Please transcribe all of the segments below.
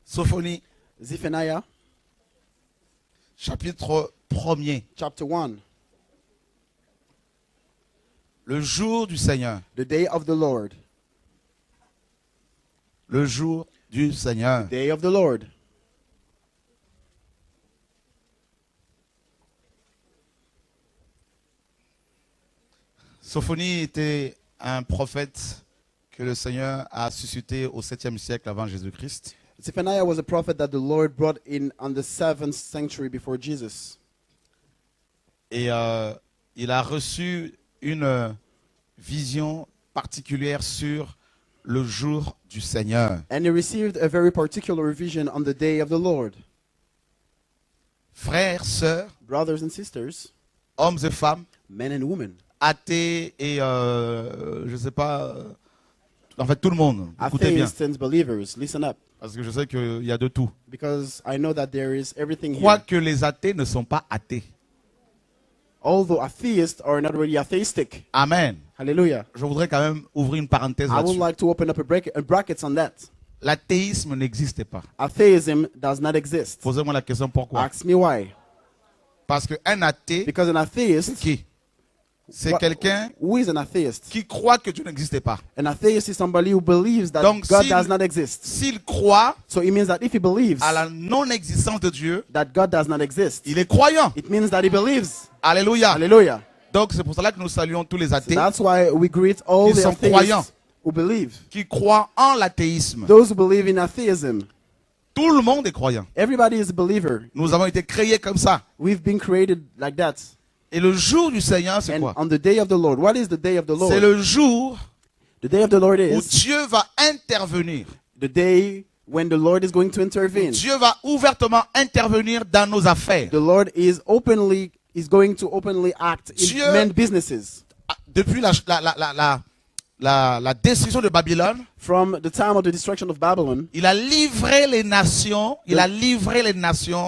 Sophonie, Zephaniah chapitre 1er. chapter 1. Le jour du Seigneur. The day of the Lord. Le jour du Seigneur. Day of the Lord. Sophonie était un prophète que le Seigneur a suscité au 7e siècle avant Jésus-Christ. Zephaniah was a prophet that the Lord brought in on the 7th century before Jesus. Et il a reçu une vision particulière sur le jour du Seigneur. And he received a very particular vision on the day of the Lord. Frères, sœurs, Brothers and sisters, hommes et femmes, men and women, athées et je sais pas, en fait tout le monde, écoutez bien, atheists and believers, listen up. parce que je sais qu'il y a de tout. Because I know that there is everything here. Quoique les athées ne sont pas athées. Although atheists are not really atheistic. Amen. Hallelujah. Je voudrais quand même ouvrir une parenthèse I would là-dessus. like to open up a brackets on that. L'athéisme n'existait pas. Atheism does not exist. Posez-moi la question pourquoi. Ask me why. Parce qu'un athée, Because an atheist, qui c'est What- quelqu'un who is an atheist? qui croit que Dieu n'existait pas. An atheist is somebody who believes that Donc, God s'il- does not exist. S'il croit So it means that if he believes à la non-existence de Dieu, that God does not exist, il est croyant. it means that he believes. Alléluia. Hallelujah. Donc c'est pour cela que nous saluons tous les So athées that's why we greet all Qui the sont croyants. atheists who believe. qui croient en l'athéisme. Those who believe in atheism. Tout le monde est croyant. Everybody is a believer. Nous avons été créés comme ça. We've been created like that. Et le jour du Seigneur, c'est And quoi? on the day of the Lord, what is the day of the C'est Lord? le jour The day of the Lord où is Dieu va intervenir. the day when the Lord is going to intervene. Dieu va ouvertement intervenir dans nos affaires. The Lord is going to openly act in Dieu- men's businesses. Depuis la destruction de Babylone, From the time of the destruction of Babylon, il a livré les nations,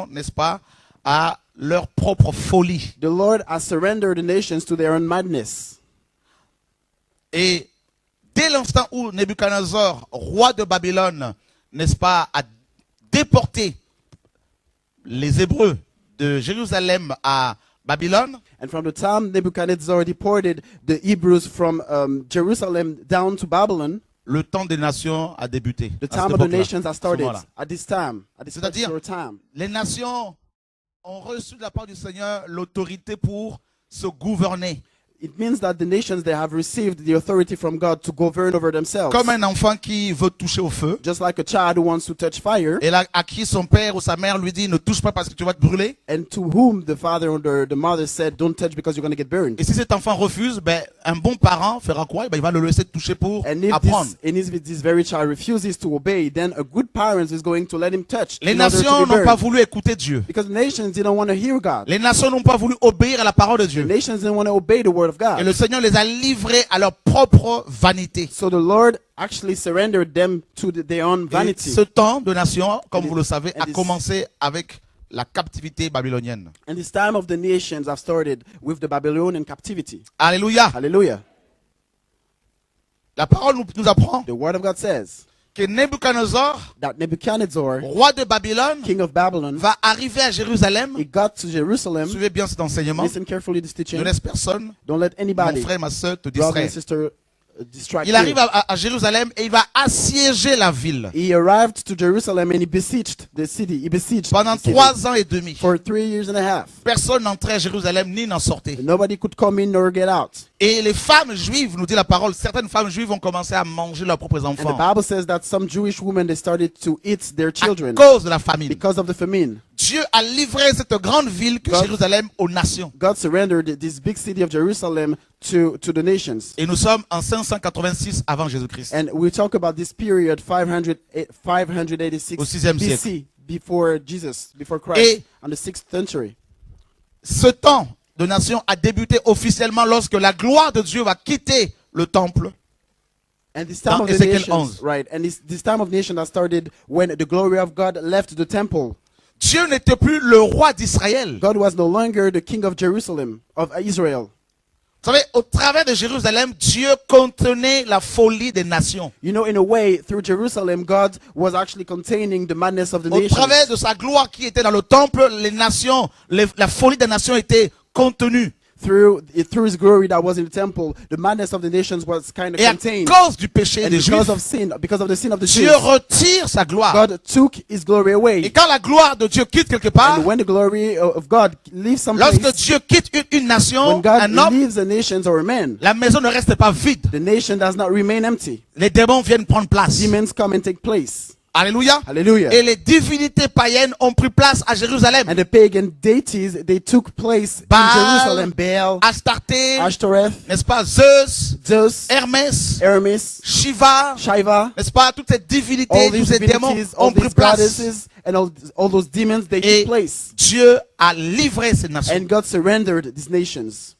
n'est-ce pas, à leur propre folie. the Lord has surrendered the nations to their own madness. Et dès l'instant où Nebuchadnezzar, roi de Babylone, n'est-ce pas, a déporté les Hébreux de Jérusalem à Babylone, And from the time Nebuchadnezzar deported the Hebrews from Jerusalem down to Babylon, le temps des nations a débuté. the à time cette of the époque-là, nations has à ce started moment-là. at this time, at this C'est-à-dire- particular time. Les nations ont reçu de la part du Seigneur l'autorité pour se gouverner. It means that the nations, they have received the authority from God to govern over themselves. Comme un enfant qui veut toucher au feu, Just like a child who wants to touch fire, et là, à qui son père ou sa mère lui dit ne touche pas parce que tu vas te brûler. and to whom the father or the mother said, don't touch because you're going to get burned. Et si cet enfant refuse, ben, un bon parent fera quoi? Eh ben, il va le laisser toucher pour And if apprendre. this very child refuses to obey, then a good parent is going to let him touch Les in order to nations be n'ont pas burned. voulu écouter Dieu. Because the nations didn't want to hear God. Les nations n'ont pas voulu obéir à la parole de The Dieu. nations didn't want to obey the word of Et God. le Seigneur les a livrés à leur propre vanité. So the Lord actually surrendered them to their own Et vanity. ce temps de nation, comme And vous le savez, and a this- commencé avec la captivité babylonienne. And this time of the nations have started with the Babylonian captivity. Alléluia. Hallelujah. La parole nous apprend The word of God says que Nebuchadnezzar, that Nebuchadnezzar, roi de Babylone, king of Babylon, va arriver à Jérusalem. he got to Jerusalem. Suivez bien cet enseignement. Listen carefully to this Ne teaching. laisse personne, Don't let mon anybody, frère, ma soeur, te brother and distraire. sister, distract Il you. arrive à Jérusalem et il va assiéger la ville He arrived to Jerusalem and he besieged the city. He besieged pendant the city 3 ans et demi. for 3 years and a half. Personne n'entrait à Jérusalem ni n'en sortait. Nobody could come in or get out. Et les femmes juives, nous dit la parole, certaines femmes juives ont commencé à manger leurs propres And the enfants Bible says that some Jewish women, they started to eat their à children cause de la famine. because of the famine. Dieu a livré cette grande ville que God- Jérusalem aux nations. God surrendered this big city of Jerusalem to the nations. Et nous sommes en 586 avant Jésus-Christ. And we talk about this period 586 Au 6e BC, siècle. before Jesus, before Christ, Et- on the 6th century. Ce temps de nation a débuté officiellement lorsque la gloire de Dieu va quitter le temple. And this time Dans of the Ézéchiel nations, 11. right? And this time of nation that started when the glory of God left the temple. Dieu n'était plus le roi d'Israël. God was no longer the king of Jerusalem, of Israel. Vous savez, au travers de Jérusalem, Dieu contenait la folie des nations. You know, in a way, through Jerusalem, God was actually containing the madness of the Au nations. travers de sa gloire qui était dans le temple, les nations, la folie des nations était contenue. Through his glory that was in the temple, the madness of the nations was kind of Et à contained. cause du péché And des because Juifs, of sin, because of the sin of the Dieu Jews, retire sa gloire. God took his glory Et away. quand la gloire de Dieu quitte quelque part, And when the glory of God leaves some lorsque place, Dieu quitte une nation, when God un homme, leaves a nation or a man, la maison ne reste pas vide. the nation does not remain empty. Les démons viennent prendre place. Demons come and take place. Alléluia. Hallelujah. Et les divinités païennes ont pris place à Jérusalem. And the pagan deities, they took place in Baal, Jerusalem. Baal, Astarté, Ashtoreth, n'est-ce pas, Zeus, Zeus, Hermès, Hermes, Shiva, Shiva, n'est-ce pas, toutes ces divinités, all tous these ces démons divinities, ont all pris these place. goddesses, and all those demons, they Et took place. Dieu a livré ces nations. And God surrendered these nations.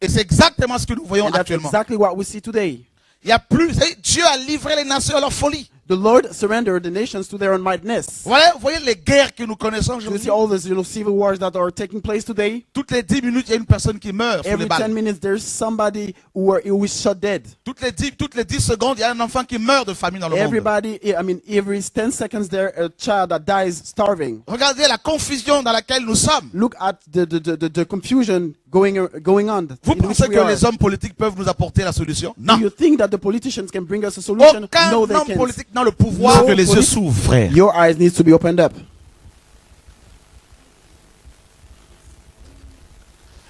Et c'est exactement ce que nous voyons And that's actuellement. exactly what we see today. Il y a plus, vous savez, Dieu a livré les nations à leur folie. The Lord surrendered the nations to their unmightness. Voilà, vous voyez les guerres que nous connaissons You see aujourd'hui. all these civil wars that are taking place today. Toutes les 10 minutes, il y a une personne qui meurt sous les Every 10 balles. minutes, there's somebody who is shot dead. Toutes les 10 secondes, il y a un enfant qui meurt de famine dans le monde. Everybody, every 10 seconds there, a child that dies starving. Regardez la confusion dans laquelle nous sommes. Look at the confusion going on. Vous in which pensez we que are. les hommes politiques peuvent nous apporter la solution? Non. Do you think that the politicians can bring us a solution? Aucun No, they homme can't. politique n'a le pouvoir No que les yeux police- s'ouvrent, frère. Your eyes need to be opened up.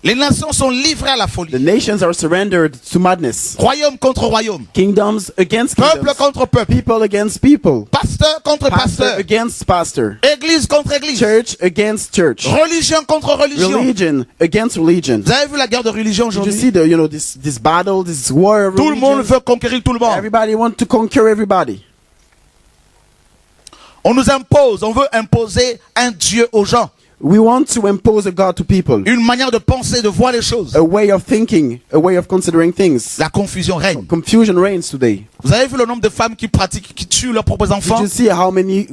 Les nations sont livrées à la folie. The nations are surrendered to madness. Royaume contre royaume. Kingdoms against Peuple kingdoms. contre peuple. People against people. Pasteur contre Pastor pasteur. against pastor. Église contre église. Church against church. Religion contre religion. Religion against religion. Vous avez vu la guerre de religion Did you aujourd'hui? see this battle, this war of Tout le monde religion? veut conquérir tout le monde. Everybody wants to conquer everybody. On nous impose, on veut imposer un Dieu aux gens. We want to impose a God to people. Une manière de penser, de voir les choses. A way of thinking, a way of considering things. La confusion règne. Confusion reigns today. Vous avez vu le nombre de femmes qui pratiquent, qui tuent leurs propres Did enfants? you see how many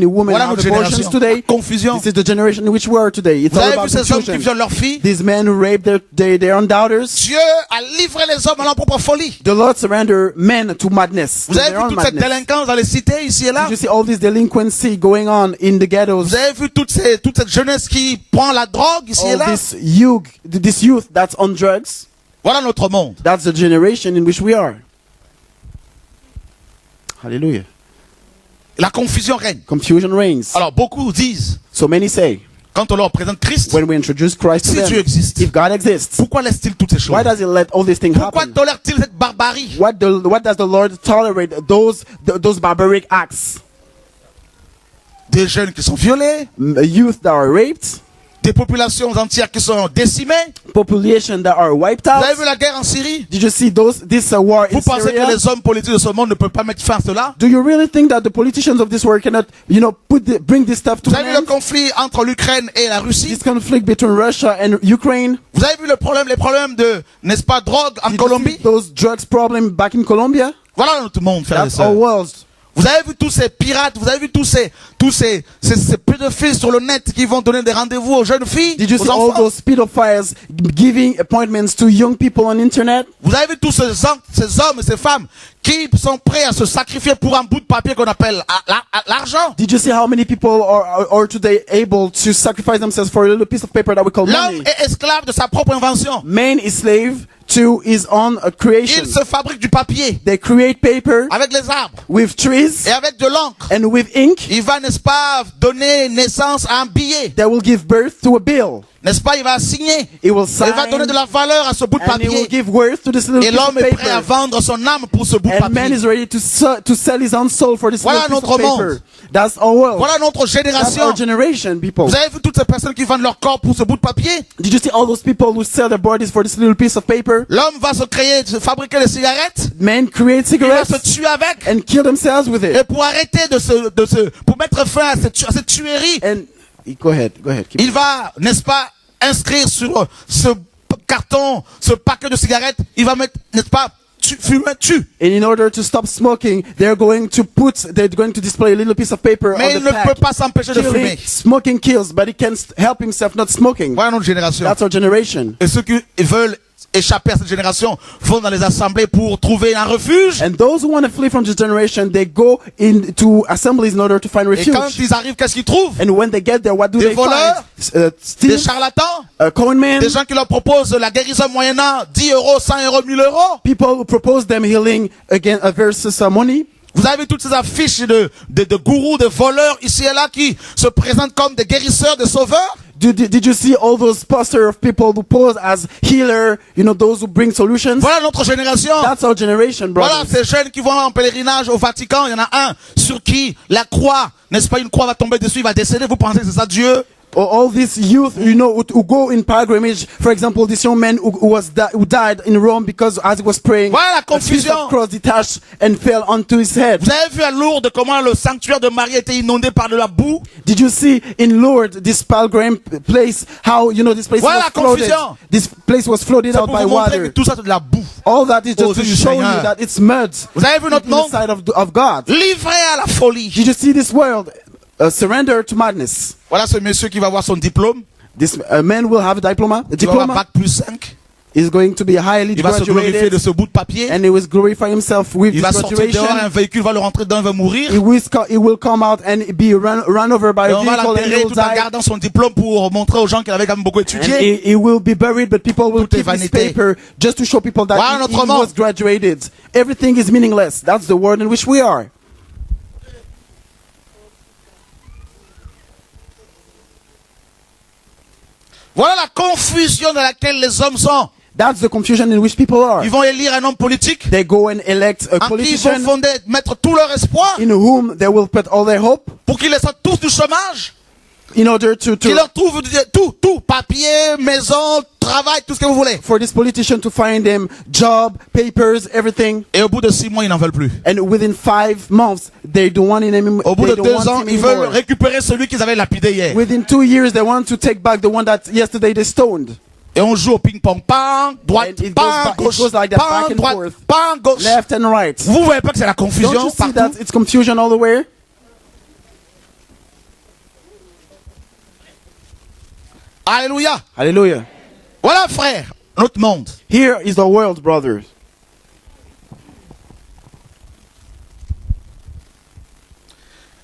women Voilà have notre abortions génération. today? Confusion. This is the generation in which we are today. It's Vous all avez about vu ces hommes qui confusion. violent leurs filles? These men who rape their own daughters. Dieu a livré les hommes à leur propre folie. The Lord surrender men to madness. Vous to avez their vu own toute cette madness. délinquance dans les cités, ici et là? Did you see all this delinquency going on in the ghettos? Vous avez vu toute cette jeunesse qui prend la drogue, ici et All là? this youth that's on drugs. Voilà notre monde. That's the generation in which we are. Hallelujah. La confusion règne. Confusion reigns. Alors, beaucoup disent, So many say, quand on leur présente Christ, when we introduce Christ to si them, Dieu existe, if God exists, pourquoi laisse-t-il toutes ces choses? why does He let all these things Pourquoi happen? tolère-t-il cette barbarie? What does the Lord tolerate those barbaric acts? Des jeunes qui sont violés, Youth that are raped, des populations entières qui sont décimées. population that are wiped Vous avez out. vu la guerre en Syrie? Did you see this war in Vous pensez que Syria? les hommes politiques de ce monde ne peuvent pas mettre fin à cela? Do you really think that the politicians of this world cannot, bring this stuff to Vous an avez vu le end? conflit entre l'Ukraine et la Russie? This conflict between Russia and Ukraine. Vous avez vu les problèmes de, n'est-ce pas, drogue en Did you Colombie? see those drugs problem back in Colombia? Voilà notre monde, frères et That's our sœurs. world. Vous avez vu tous ces pirates, vous avez vu tous ces pédophiles sur le net qui vont donner des rendez-vous aux jeunes filles, Did you see aux all enfants. those pedophiles giving appointments to young people on internet? Vous avez vu tous ces hommes et ces femmes qui sont prêts à se sacrifier pour un bout de papier qu'on appelle l'argent. Did you see how many people are today able to sacrifice themselves for a little piece of paper that we call L'homme money? est esclave de sa propre invention. Man is slave to his own creation. Il se fabrique du papier They create paper avec les arbres with trees et avec de l'encre. and with ink Il va, n'est-ce pas, donner naissance à un billet. that will give birth to a bill. N'est-ce pas, il va signer. It will Il sign va donner de la valeur à ce bout de and it will papier. give worth to this little Et piece of l'homme est prêt à paper. vendre son âme pour ce bout de And man papier. is ready to sell his own soul for this Voilà little piece notre of paper. monde. That's our world. Voilà notre That's génération. our generation, people. Vous avez vu toutes ces personnes qui vendent leur corps pour ce bout de papier? Did you see all those people who sell their bodies for this little piece of paper? L'homme va se fabriquer des cigarettes. Men create Il va se cigarettes tuer avec. and kill themselves with Et it. pour arrêter pour mettre fin à cette tuerie, And go ahead. Keep il va, n'est-ce pas, inscrire sur ce carton, ce paquet de cigarettes, il va mettre, n'est-ce pas, fumer tue. And in order to stop smoking, they're going to display a little piece of paper Mais on il the ne pack. peut pas s'empêcher de fumer. Smoking kills, but he can't help himself not smoking. Voilà notre génération. That's our generation. Et ceux qui veulent échapper à cette génération vont dans les assemblées pour trouver un refuge. And those who want to flee from this generation, they go into assemblies in order to find Et quand refuge. ils arrivent, qu'est-ce qu'ils trouvent? And when they get there, what do Des they voleurs, find? Des Steal, charlatans, con men, des gens qui leur proposent la guérison moyennant 10 euros, 100 euros, 1000 euros. people who propose them healing again versus money. Vous avez toutes ces affiches de gourous, de voleurs ici et là qui se présentent comme des guérisseurs, des sauveurs. Did you see all those posters of people who pose as healer, those who bring solutions? Voilà notre génération. That's our generation, Voilà brothers. ces jeunes qui vont en pèlerinage au Vatican. Il y en a un sur qui la croix, n'est-ce pas, une croix va tomber dessus, il va décéder. Vous pensez que c'est ça Dieu? All these youth, who go in pilgrimage. For example, this young man who died in Rome because as he was praying, Voilà la a piece confusion. of cross detached and fell onto his head. Vous avez vu à Lourdes comment le sanctuaire de Marie était inondé par de la boue? Did you see in Lourdes, this pilgrim place, how, this place Voilà was la flooded? confusion. This place was flooded C'est out pour by vous montrer que water. tout ça c'est de la boue. All that is Aux just to yeux du show you Seigneur. that it's mud Vous avez vu notre in the monde? sight of God. Livré à la folie. Did you see this world surrender to madness? Voilà ce monsieur qui va avoir son diplôme. This man will have a diploma. Il va avoir bac plus 5. Is going to be highly Il va se glorifier de graduated, ce bout de papier. and he will glorify himself with Il this va sortir dehors, graduation. un véhicule va le rentrer dedans, il va mourir. He will come out and be run over by Et a on va vehicle and he l'enterrer will tout en die. gardant son diplôme pour montrer aux gens qu'il avait quand même beaucoup And étudié. he will be buried, but people will Tout est keep his vanité. paper just to show people that Voilà he notre monde. was graduated. Everything is meaningless. That's the world in which we are. Voilà la confusion dans laquelle les hommes sont. That's the confusion in which people are. Ils vont élire un homme politique They go and elect a en qui ils vont politician fonder, mettre tout leur espoir in whom they will put all their hope pour qu'ils les sortent tous du chômage. in order to Qu'ils leur trouvent tout, papier, maison, travail, tout ce que vous voulez. for this politician to find them job, papers, everything. Et au bout de 6 mois, ils n'en veulent plus. And within 5 months, they don't want him anymore. Au bout They de don't 2 want ans, him ils veulent anymore. récupérer celui qu'ils avaient lapidé hier. Within 2 years, they want to take back the one that yesterday they stoned. Et on joue au ping-pong, pan, droite, And it pan, goes back- it gauche, goes like that, pan, back and droite, forth. pan, gauche. Left and right. Vous voyez pas que c'est la Don't confusion you see partout? that it's confusion all the way? Alléluia. Hallelujah. Voilà, frère, notre monde. Here is the world, brothers.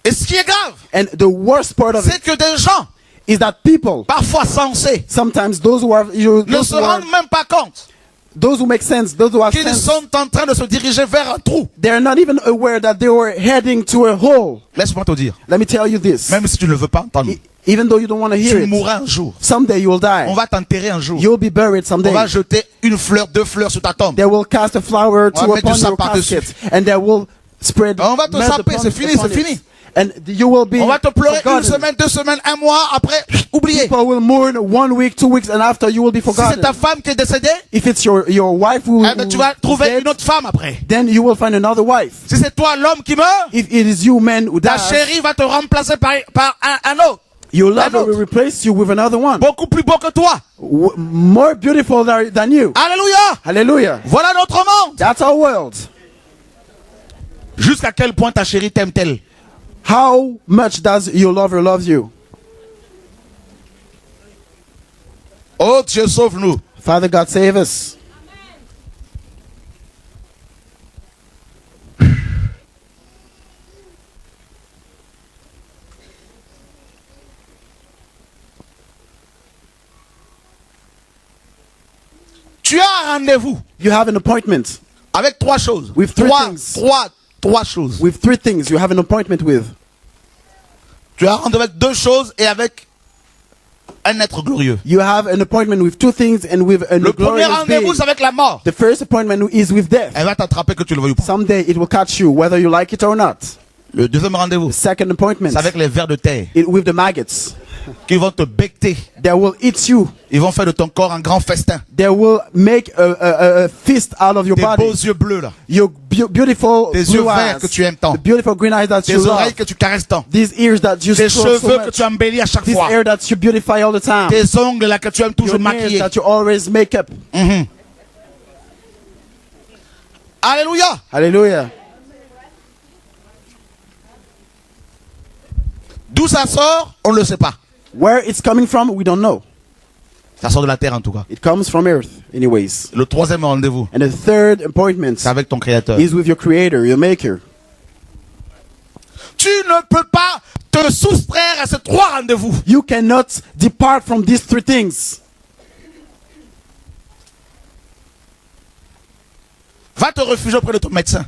Et ce qui est grave, And the worst part of c'est it que des gens, is that people, parfois sensés, sometimes those who are, ne se rendent même pas compte those who make sense, those who have qu'ils sense, sont en train de se diriger vers un trou. they're not even aware that they were heading to a hole. Laisse-moi te dire, Let me tell you this. même si tu ne le veux pas entendre, Even though you don't want to hear tu it, mourras un jour. someday you will die. On va t'enterrer un jour. You'll be buried On someday. va jeter une fleur, 2 fleurs sur ta tombe. They will cast a flower On va to mettre upon du your sapin casket, dessus. and they will spread. On va te mud saper, upon- c'est fini, upon c'est it. fini. And you will be On va te pleurer une forgotten. semaine, 2 semaines, 1 mois, après, oublié. People will mourn 1 week, 2 weeks, and after you will be Si c'est forgotten. ta femme qui est décédée, If it's your wife who, eh ben, tu vas who's trouver dead, une autre femme après. then you will find another wife. Si c'est toi l'homme qui meurt, If it is you, man, who ta dies, chérie va te remplacer par un autre. your lover autre. will replace you with another one, Beaucoup plus beau que toi. more beautiful than you. Alléluia. Hallelujah. Voilà notre monde. That's our world. Jusqu'à quel point ta chérie t'aime-t-elle? How much does your lover love you? Oh Dieu, sauve-nous. Father God, save us. Tu as un rendez-vous You have an appointment avec 3 choses. With 3 things. Trois choses. with 3 things. You have an appointment with. Tu as un rendez-vous avec 2 choses et avec un être glorieux. You have an appointment with 2 things and with a Le premier glorious rendez-vous, being. c'est avec la mort. The first appointment is with death. Elle va t'attraper que tu le veuilles ou pas. Someday it will catch you, whether you like it or not. Le deuxième rendez-vous, The second appointment c'est avec les vers de terre with the maggots. qui vont te becter. They will eat you. Ils vont faire de ton corps un grand festin. They will make a feast out of your Tes beaux body. yeux bleus là. Your beautiful Tes yeux blue verts eyes. que tu aimes tant. The beautiful green eyes that Tes you oreilles love. que tu caresses tant. These ears that you Tes stroke so cheveux que much. tu embellis à chaque This fois. hair that you beautify all the time. Tes ongles là que tu aimes toujours Your nails maquiller. that you always make up. Alléluia. Hallelujah. D'où ça sort, on ne le sait pas. Where it's coming from, we don't know. Ça sort de la terre en tout cas. It comes from earth, anyways. Le troisième rendez-vous, And the third appointment c'est avec ton Créateur. is with your Creator, your Maker. Tu ne peux pas te soustraire à ces trois rendez-vous. You cannot depart from these three things. Va te réfugier auprès de ton médecin.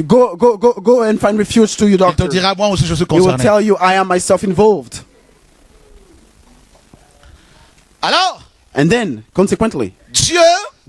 Go and find refuge to your Il te doctor. dira, moi aussi je suis He will concerné. tell you, I am myself involved. Alors, And then, consequently, Dieu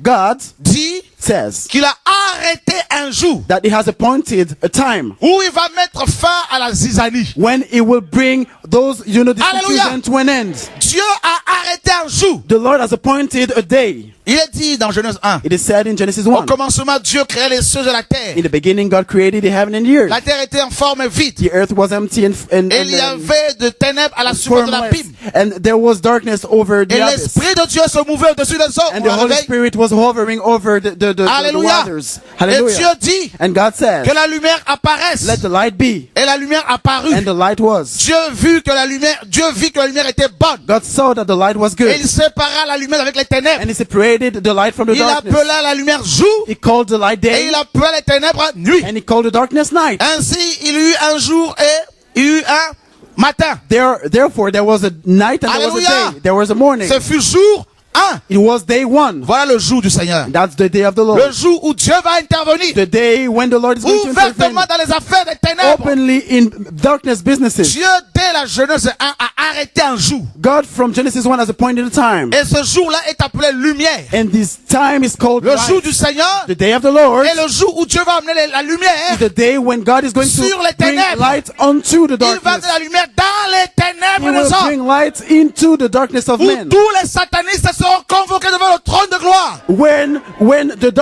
God dit says qu'il a arrêté un jour that He has appointed a time où il va mettre fin à la zizanie. when He will bring those, this Hallelujah. confusion to an end. Dieu a arrêté un jour. The Lord has appointed a day. Il est dit dans Genèse 1. It is said in Genesis Au 1. commencement, Dieu créa les cieux et la terre. In the beginning, God created the heaven and the earth. La terre était en forme vide. The earth was empty and Et il y avait de ténèbres à la surface de l'abîme. and there was darkness over the Et abyss. l'Esprit de Dieu se mouvait au-dessus des eaux. And Vous the vous Holy réveillez? Spirit was hovering over the Alléluia. waters. Et Dieu Hallelujah. dit And God says, que la lumière apparaisse. let the light be. Et la lumière apparut. And the light was. Dieu vit que la lumière était bonne. God saw that the light was Et good. il sépara la lumière avec les ténèbres. And He separated the light from the Il darkness. appela la lumière jour He called the light et day. il appela les ténèbres nuit. And He called the darkness night. Ainsi, il y eut un jour et il y eut un matin. Therefore, there was a night and there was a Hallelujah. day. There was a morning. Ce fut jour 1. It was day one. Voilà le jour du Seigneur. That's the day of the Lord. Le jour où Dieu va intervenir The day when the Lord is going to intervene ouvertement dans les affaires des ténèbres. openly in darkness businesses. Dieu, dès la Genèse 1, a arrêté un jour. God from Genesis 1 has appointed a time. Et ce jour-là est appelé lumière. And this time is called Le light. jour du Seigneur The day of the Lord est le jour où Dieu va amener la lumière. is the day when God is going Sur to les bring ténèbres. light onto the Il va amener darkness. la lumière dans les He ténèbres will des hommes. bring light into the darkness of Où men. tous les satanistes seront convoqués devant le trône de gloire. When the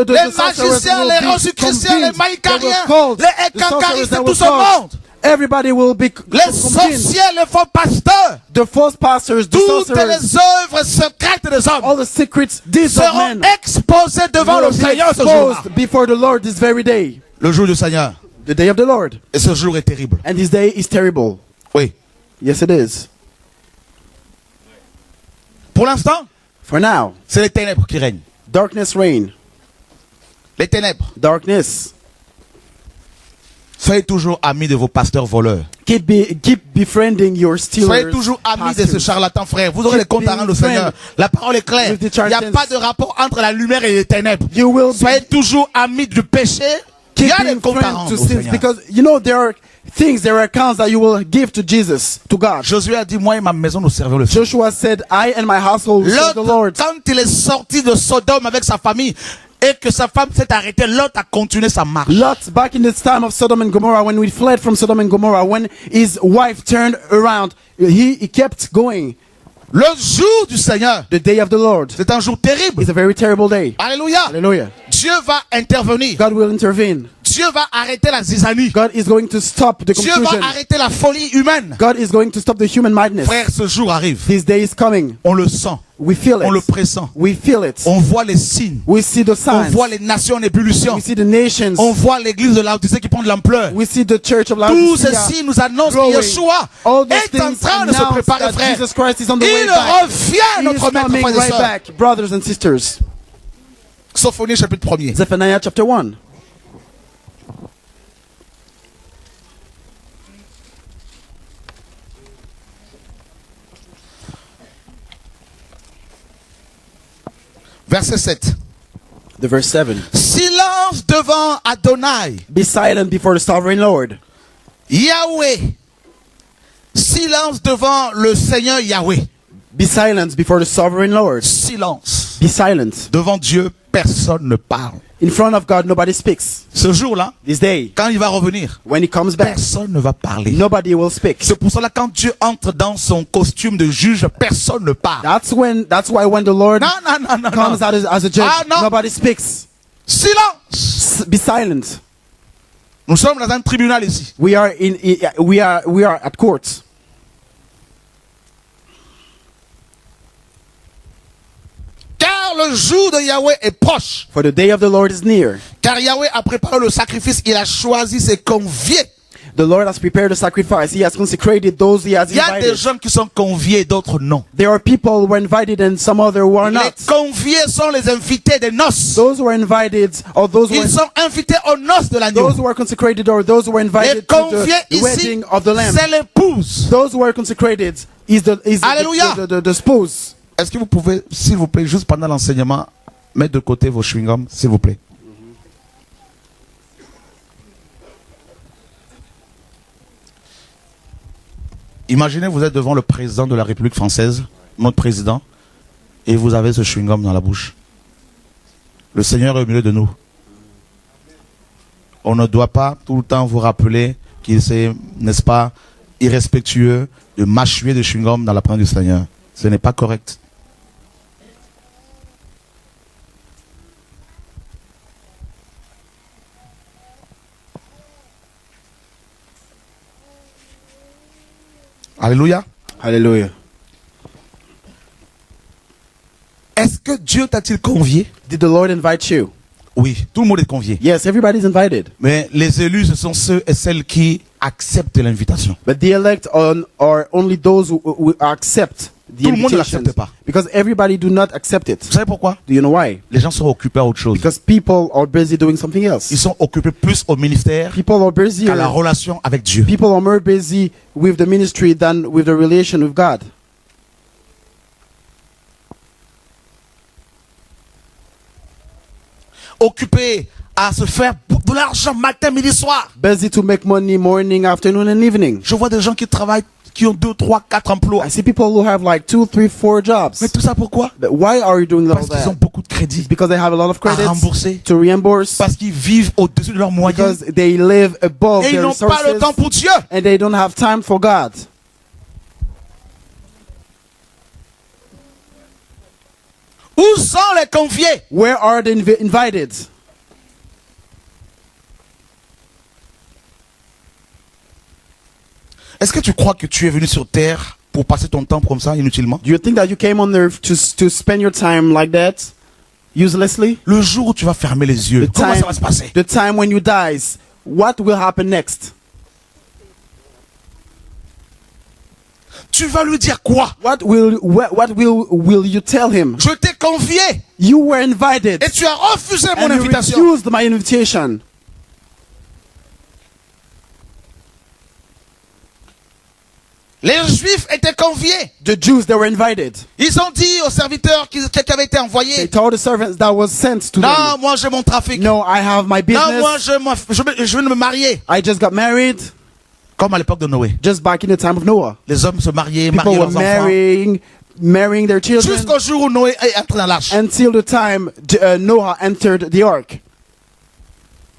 Les sorcerers magiciens, will les be rosicruciens, les convinced, they will maïcariens, call les the sorcerers écancaristes that de tout will ce call. monde. Everybody will be Les convinced. sorciers, les faux pasteurs. The false pastors, the Toutes sorcerers, les œuvres secrètes des hommes all the secret deeds of seront men exposés devant le will be Seigneur ce jour-là. exposed before the Lord this very day. Le jour du Seigneur. The day of the Lord. Et ce jour est terrible. And this day is terrible. Oui. Yes, it is. Pour l'instant, For now, c'est les ténèbres qui règnent. darkness reign. Les ténèbres. Darkness. Soyez toujours amis de vos pasteurs voleurs. Keep befriending your stealers. Soyez toujours amis de ce pastors. charlatan, frère. Vous aurez les comptes à rendre au Keep being Seigneur. La parole est claire. with the Il n'y a charlatans. pas de rapport entre la lumière et les ténèbres. You will Soyez toujours amis du péché. Il y keep a des being comptes à friends rendre to au sins Seigneur. because there are things, there are accounts that you will give to Jesus, to God. Josué a dit, moi et ma maison, nous servons le Seigneur. Joshua said, I and my household will serve the Lot, Lord. quand il est sorti de Sodome avec sa famille et que sa femme s'est arrêtée, Lot a continué sa marche. Lot, back in the time of Sodom and Gomorrah, when we fled from Sodom and Gomorrah, when his wife turned around, he kept going. Le jour du Seigneur, The day of the Lord c'est un jour terrible. is a very terrible day. Alléluia. Hallelujah. Dieu va intervenir. God will intervene. Dieu va arrêter la zizanie. God is going to stop the Dieu confusion. va arrêter la folie humaine. God is going to stop the human madness. Frère, ce jour arrive. This day is coming. On le sent. We feel On le it. pressent. We feel it. On voit les signes. We see the On signs. voit les nations en ébullition. We see the nations. On voit l'église de Laodicée qui prend de l'ampleur. We see the church of Tous Laodicea ceci nous annonce que growing. Yeshua All these est en things train de se announce préparer, that frère. Jesus Christ is on the way Il back. revient, He is notre maître, coming frères et right sœurs. back, brothers and sisters. Sophonie chapitre 1er. Zephaniah chapter 1. Verset 7. The verse 7. Silence devant Adonai, Be silent before the sovereign Lord. Yahweh. Silence devant le Seigneur Yahweh. Be silent before the sovereign Lord. Silence. Be silent. Devant Dieu, personne ne parle. In front of God, nobody speaks. Ce jour-là, This day, quand il va revenir, when he comes back, personne ne va parler. nobody will speak. C'est pour cela quand Dieu entre dans son costume de juge, personne ne parle. That's why when the Lord Non. comes out as a judge, Ah, non. nobody speaks. Silence. Be silent. Nous sommes dans un tribunal ici. We are at court. Car le jour de Yahweh est proche. For the day of the Lord is near. Car Yahweh a préparé le sacrifice, il a choisi ses conviés. The Lord has prepared a sacrifice. He has consecrated those He has Il y a des invited. gens qui sont conviés, d'autres non. There are people who are invited and some other who are Les not. conviés sont les invités des noces. Those who are invited or those who Ils are, sont invités aux noces de l'agneau. those who are consecrated or those who are Les invited to conviés the ici, wedding of the Lamb. c'est l'épouse. Those who are consecrated is Alléluia. the spouse. Est-ce que vous pouvez, s'il vous plaît, juste pendant l'enseignement, mettre de côté vos chewing-gums, s'il vous plaît? Imaginez, vous êtes devant le président de la République française, notre président, et vous avez ce chewing-gum dans la bouche. Le Seigneur est au milieu de nous. On ne doit pas tout le temps vous rappeler qu'il c'est, n'est-ce pas, irrespectueux de mâchouiller de chewing-gum dans la présence du Seigneur. Ce n'est pas correct. Alléluia. Hallelujah. Est-ce que Dieu t'a-t-il convié? Did the Lord invite you? Oui, tout le monde est convié. Yes, everybody's invited. Mais les élus, ce sont ceux et celles qui acceptent l'invitation. But the elect are only those who accept the Tout le monde ne invitation. l'accepte pas. Because everybody do not accept it. Vous savez pourquoi? Do you know why? Les gens sont occupés à autre chose. Because people are busy doing something else. Ils sont occupés plus au ministère People are busy. qu'à la relation avec Dieu. People are more busy with the ministry than with the relation with God. Occupés à se faire de l'argent matin, midi, soir. Busy to make money morning, afternoon, and evening. Je vois des gens qui travaillent, qui ont 2, 3, 4 emplois. I see people who have like 2, 3, 4 jobs. Mais tout ça pourquoi? But why are you doing all Parce qu'ils ont that? beaucoup de crédits Because they have a lot of à credits rembourser. to reimburse. Parce qu'ils vivent au-dessus de leurs moyens. Because they live above Et ils their n'ont pas le temps resources pour Dieu. and they don't have time for God. Où sont les conviés? Where are the invited? Est-ce que tu crois que tu es venu sur terre pour passer ton temps comme ça, inutilement? Do you think that you came on earth to spend your time like that, uselessly? Le jour où tu vas fermer les yeux, comment ça va se passer? The time when you dies, what will happen next? Tu vas lui dire quoi? What will you tell him? Je t'ai convié You were invited et tu as refusé mon and you invitation. refused my invitation. Les Juifs étaient conviés. The Jews, they were invited. Ils ont dit aux serviteurs qui avaient été They envoyés, told the servants that was sent to non, them. moi j'ai mon trafic. No, I have my Non, moi business. je veux me marier. I just got married. Comme à l'époque de Noé. Just back in the time of Noah. Les hommes se mariaient, People mariaient were leurs enfants. marrying their children Jusqu'au jour où Noé est entré dans l'arche. until the time Noah entered the ark.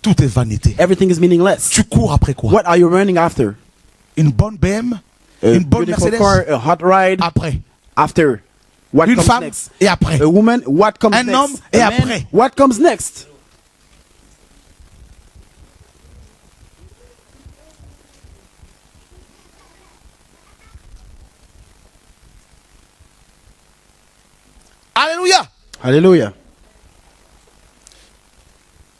Tout est vanité. Everything is meaningless. Tu cours après quoi? What are you running after? Une bonne BM? A Une bonne beautiful Mercedes? car, a hot ride. Après. After. What Une comes femme? next? Et après. A woman. What comes Un next? homme, et A man, après. what comes next? Alléluia. Hallelujah.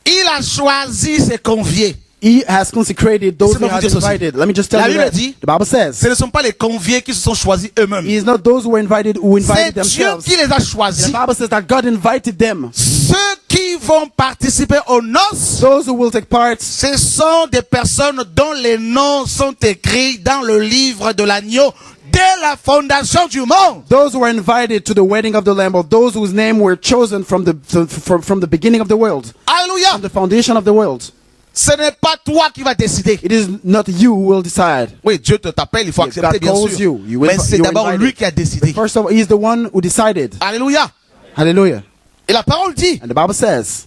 Il a choisi ses conviés. He has consecrated those who Laissez-moi has vous dire ceci. invited. Let me just tell La you Bible that. dit, The Bible says, Ce ne sont pas les conviés qui se sont choisis eux-mêmes. it is not those who were invited who C'est invited Dieu themselves. qui les a The choisis. Bible says that God invited them. Ceux qui vont participer aux noces, Those who will take part, ce sont des personnes dont les noms sont écrits dans le livre de l'agneau dès la fondation du monde. those who were invited to the wedding of the Lamb, or those whose name were chosen from the beginning of the world, Alléluia. from the foundation of the world. Ce n'est pas toi qui vas décider. It is not you who will decide. Oui, Dieu te t'appelle, il faut If accepter God bien calls sûr. you Mais c'est you're d'abord invited. lui qui a décidé. First of all, He's the one who decided. Alléluia. Hallelujah. Et la parole dit, And the Bible says,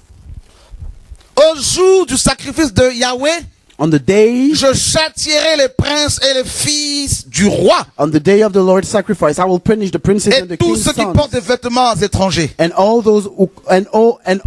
au jour du sacrifice de Yahweh, on the day je châtierai les princes et les fils du roi of the Lord's sacrifice, I will punish the princes and the et tous king's ceux qui sons, portent des vêtements étrangers. and all those who, and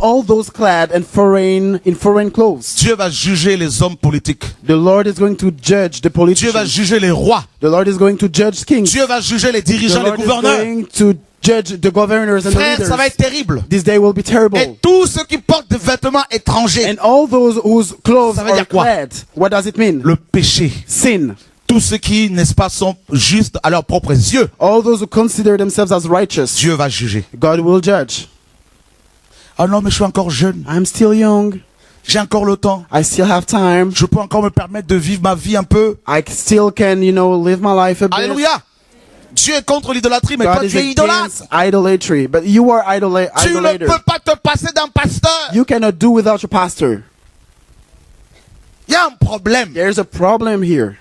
all those clad in foreign clothes. Dieu va juger les hommes politiques. The Lord is going to judge the Dieu va politicians. juger les rois. The Lord is going to judge kings. Dieu va juger les The dirigeants, les Lord is gouverneurs. going to judge the governors and Frère, the ça va leaders. être terrible. This day will be terrible. Et tous ceux qui portent des vêtements étrangers, And all those whose clothes Ça veut dire are quoi? clad, what does it mean? le péché, Sin. tous ceux qui, n'est-ce pas, sont justes à leurs propres yeux, All those who consider themselves as righteous, Dieu va juger. God will judge. Ah non, mais je suis encore jeune, I'm still young. j'ai encore le temps, I still have time. je peux encore me permettre de vivre ma vie un peu. I still can, live my life a bit. Alléluia. Dieu est contre l'idolâtrie, mais God toi is tu es idolâtre. against idolatry, but you are Tu ne idolater. peux pas te passer d'un pasteur. You cannot do without your pastor. Il y a un problème There's a problem here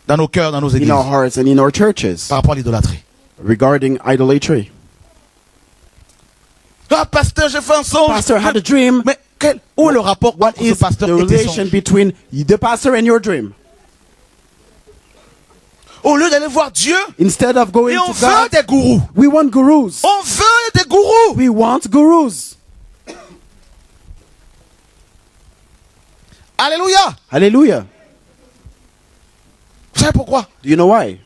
dans nos cœurs, dans nos in églises, our hearts and in our churches par rapport à l'idolâtrie. regarding idolatry. Ah, pasteur, j'ai fait un songe. Pastor had a dream. Mais où est le rapport What entre ce is pasteur the et tes relation songes? between the pastor and your dream? Au lieu d'aller voir Dieu, Instead of going et on to veut God, des gourous. we want gurus. On veut des gourous. We want gurus. Alléluia. Hallelujah. Vous savez pourquoi? Do you know why?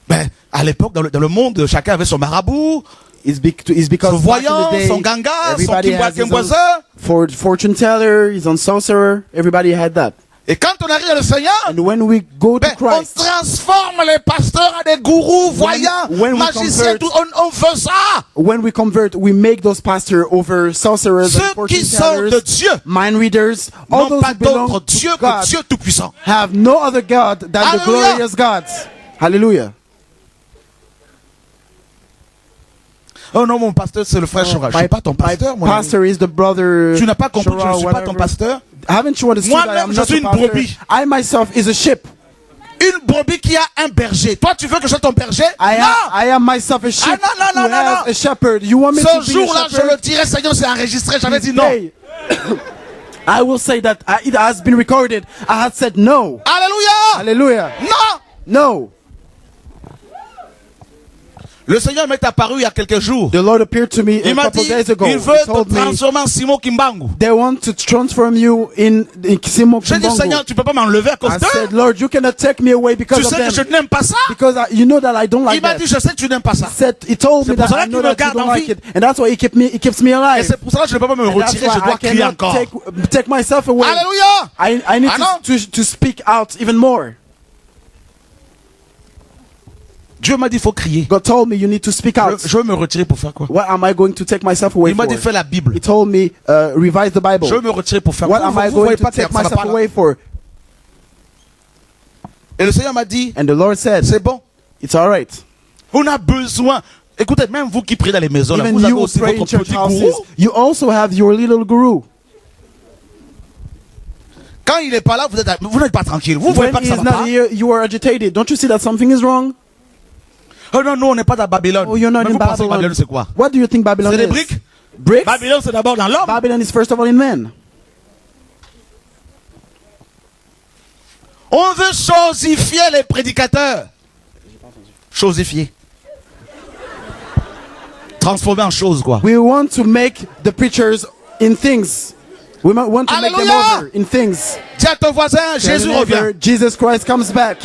Ben, à l'époque, dans le monde, chacun avait son marabout, It's because son back in voyant, the day, son ganga, son everybody has his own kimboiseur. fortune teller, his own sorcerer. Everybody had that. Et quand on arrive à le Seigneur, And when we go to ben, on Christ, transforme les pasteurs à des gourous, voyants, when we magiciens, convert- tout, on veut ça. when we convert, we make those pastors over sorcerers Ceux and fortune qui sont de tellers, Dieu mind readers. All n'ont those pas who belong d'autre Dieu to que God Dieu Tout-Puissant. have no other God than the Hallelujah. glorious God. Hallelujah. Oh non, mon pasteur, c'est le frère Chora. Je ne suis pas ton pasteur, mon ami. pastor is the brother. Tu n'as pas compris que je Shora, ne suis pas ton whatever. pasteur. Haven't you understood that Moi-même, I'm je not suis a une pastor? brebis. I myself is a sheep. Une brebis qui a un berger. Toi, tu veux que je sois ton berger? Non! I am myself a sheep non, who non, has non. a shepherd. You want me Ce to be jour-là, a je le shepherd? dirai, Seigneur, c'est enregistré. J'avais dit non. Hey, I will say that it has been recorded. I had said no. Alléluia! Hallelujah. Non! No. Le Seigneur m'est apparu il y a quelques jours. The Lord appeared to me Il a m'a couple dit, days ago. il veut He te told me transformer en Simon Kimbangu. they want to transform you in Kisimo J'ai dit, Seigneur, Kimbongo. tu peux pas m'enlever à cause I d'eux. said, Lord, you cannot take me away because Tu of sais them. que je n'aime pas ça. Because you know that I don't Il like m'a that. dit, je sais que tu n'aimes pas ça. He told C'est me pour that cela I know qu'il me that you garde don't en like vie. it. And that's why he keeps me Et alive. c'est pour ça que je ne peux pas me And that's retirer, why je dois I crier cannot encore. take myself away. Alléluia! I need Ah non. to speak out even more. Dieu m'a dit, il faut crier. God told me you need to speak out. Je veux me retirer pour faire quoi? What am I going to take myself away Il m'a for? dit, fais la Bible. He told me revise the Bible. Je veux me retirer pour faire What quoi? am I Vous voyez going pas to que take ça va myself pas là. away for? Et le Seigneur m'a dit, And the Lord said, c'est bon. it's all right. On a besoin. Écoutez, même vous qui priez dans les maisons, là, Even vous avez you aussi pray in votre church petit houses. gourou. You also have your little guru. Quand il n'est pas là, vous n'êtes pas tranquille. Vous ne voyez When pas que ça he's va not pas. here, you are agitated. Don't you see that something is wrong? Oh non, nous on n'est pas dans Babylone. Oh, you're not Mais in vous pensez que Babylon. Babylone c'est quoi? What do you think Babylon C'est des is? briques? Bricks? Babylone c'est d'abord dans l'homme. Babylon is first of all in man. On veut chosifier les prédicateurs. Chosifier. Transformer en chose quoi. We want to make the preachers in things. We want to make them Hallelujah! over in things. Dis à ton voisin, Jésus Tell your neighbor, revient. Jesus Christ comes back.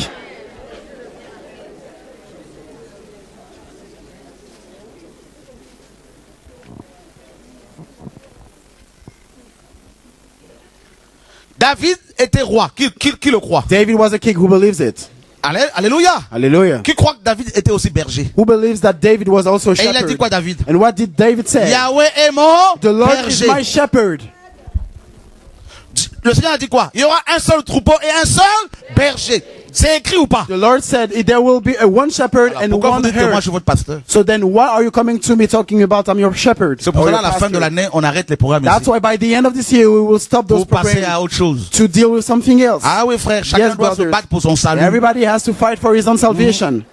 David était roi. Qui le croit? David was a king who believes it. Alléluia. Hallelujah. Qui croit que David était aussi berger? Who believes that David was also a Et il a dit shepherd? quoi David? And what did David say? Yahweh est mon The Lord is berger. my shepherd. Le Seigneur a dit quoi? Il y aura un seul troupeau et un seul berger. C'est écrit ou pas? The Lord said there will be a one shepherd Alors, and pourquoi vous one dites que moi je herd. suis votre pasteur? So then why are you coming to me talking about I'm your shepherd? C'est pour or cela your à la fin de pastor? l'année, on arrête les programmes That's ici. why by the end of this year we will stop those Pour passer programs à autre chose. to deal with something else. Ah oui frère, chacun Yes, doit se brothers. battre pour son salut. Everybody has to fight for his own salvation.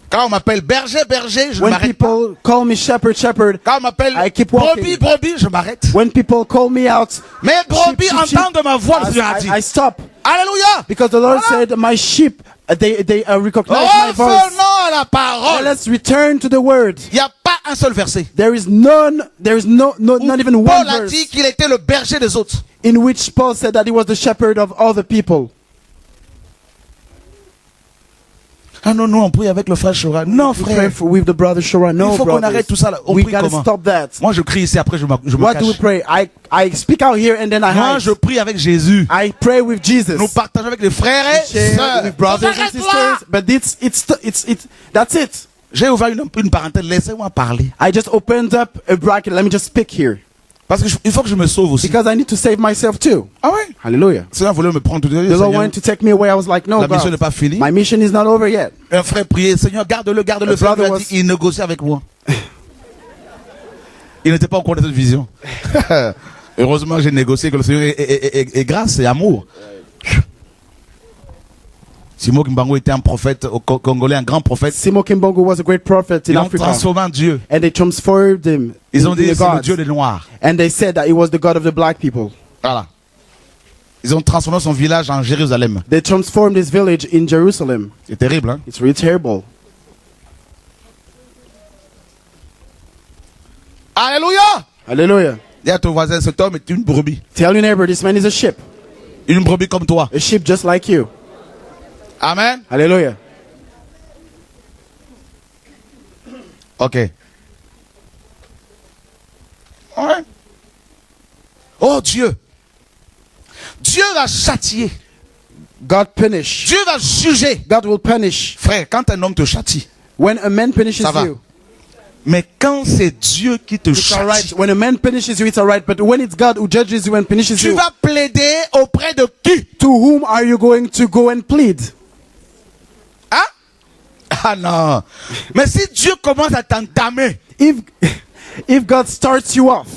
Quand on m'appelle berger, berger, je ne When m'arrête pas. people call me shepherd, shepherd, Quand on m'appelle I keep walking. brebis, brebis, je m'arrête. when people call me out, Mais brebis sheep, sheep, entendent ma voix, le Seigneur a dit. I stop. Alléluia. Because the Lord Voilà. said, my sheep, they recognize my voice. Revenons à la Now parole. let's return to the word. Il n'y a pas un seul verset. There is not even one Paul a verse dit qu'il était le berger des autres. in which Paul said that he was the shepherd of other people. Ah non, non, on prie avec le frère Chora. Non, We pray frère. with the brother Shora. No, Il faut qu'on brothers. arrête tout ça là. On We prie gotta comment? stop that. Moi, je crie ici, après je me What do we cache. pray? I speak out here and then I Moi, hide. je prie avec Jésus. I pray with Jesus. Nous partageons avec les frères et Share sœurs. with brothers and Arrête-toi! sisters. But that's it. J'ai ouvert une parenthèse. Laissez-moi parler. I just opened up a bracket. Let me just speak here. Parce qu'il faut que je me sauve aussi. Because I need to save myself too. Ah ouais? Hallelujah. Le Seigneur voulait me prendre tout de The suite. Lord wanted to take me away. I was like, no, La mission n'est God. pas finie. My mission is not over yet. Un frère priait, Seigneur, garde-le, garde-le. The Le frère lui a brother dit, il négocie avec moi. Il n'était pas au courant de cette vision. Heureusement, j'ai négocié que le Seigneur est grâce et amour. Simo Kimbangu était un prophète au Congolais, un grand prophète. Simo Kimbongo was a great prophet in Ils l'ont Africa. transformé en Dieu. And they transformed him Ils ont into dit, the c'est le God. Dieu des Noirs. And they said that he was the God of the black people. Voilà. Ils ont transformé son village en Jérusalem. They transformed his village in Jerusalem. C'est terrible, hein? It's really terrible. Alléluia! Hallelujah. Dis à ton voisin, cet homme est une brebis. Tell your neighbor, this man is a sheep. Une brebis comme toi. A sheep just like you. Amen. Hallelujah. Ok. Ouais. Oh Dieu. Dieu va châtier. God punish. Dieu va juger. God will punish. Frère, quand un homme te châtie, When a man punishes ça va. you, Mais quand c'est Dieu qui te it's alright. châtie, When a man punishes you, it's alright. But when it's God who judges you and punishes tu you, vas plaider auprès de qui? to whom are you going to go and plead? Hein? Ah non. Mais si Dieu commence à t'entamer, If God starts you off,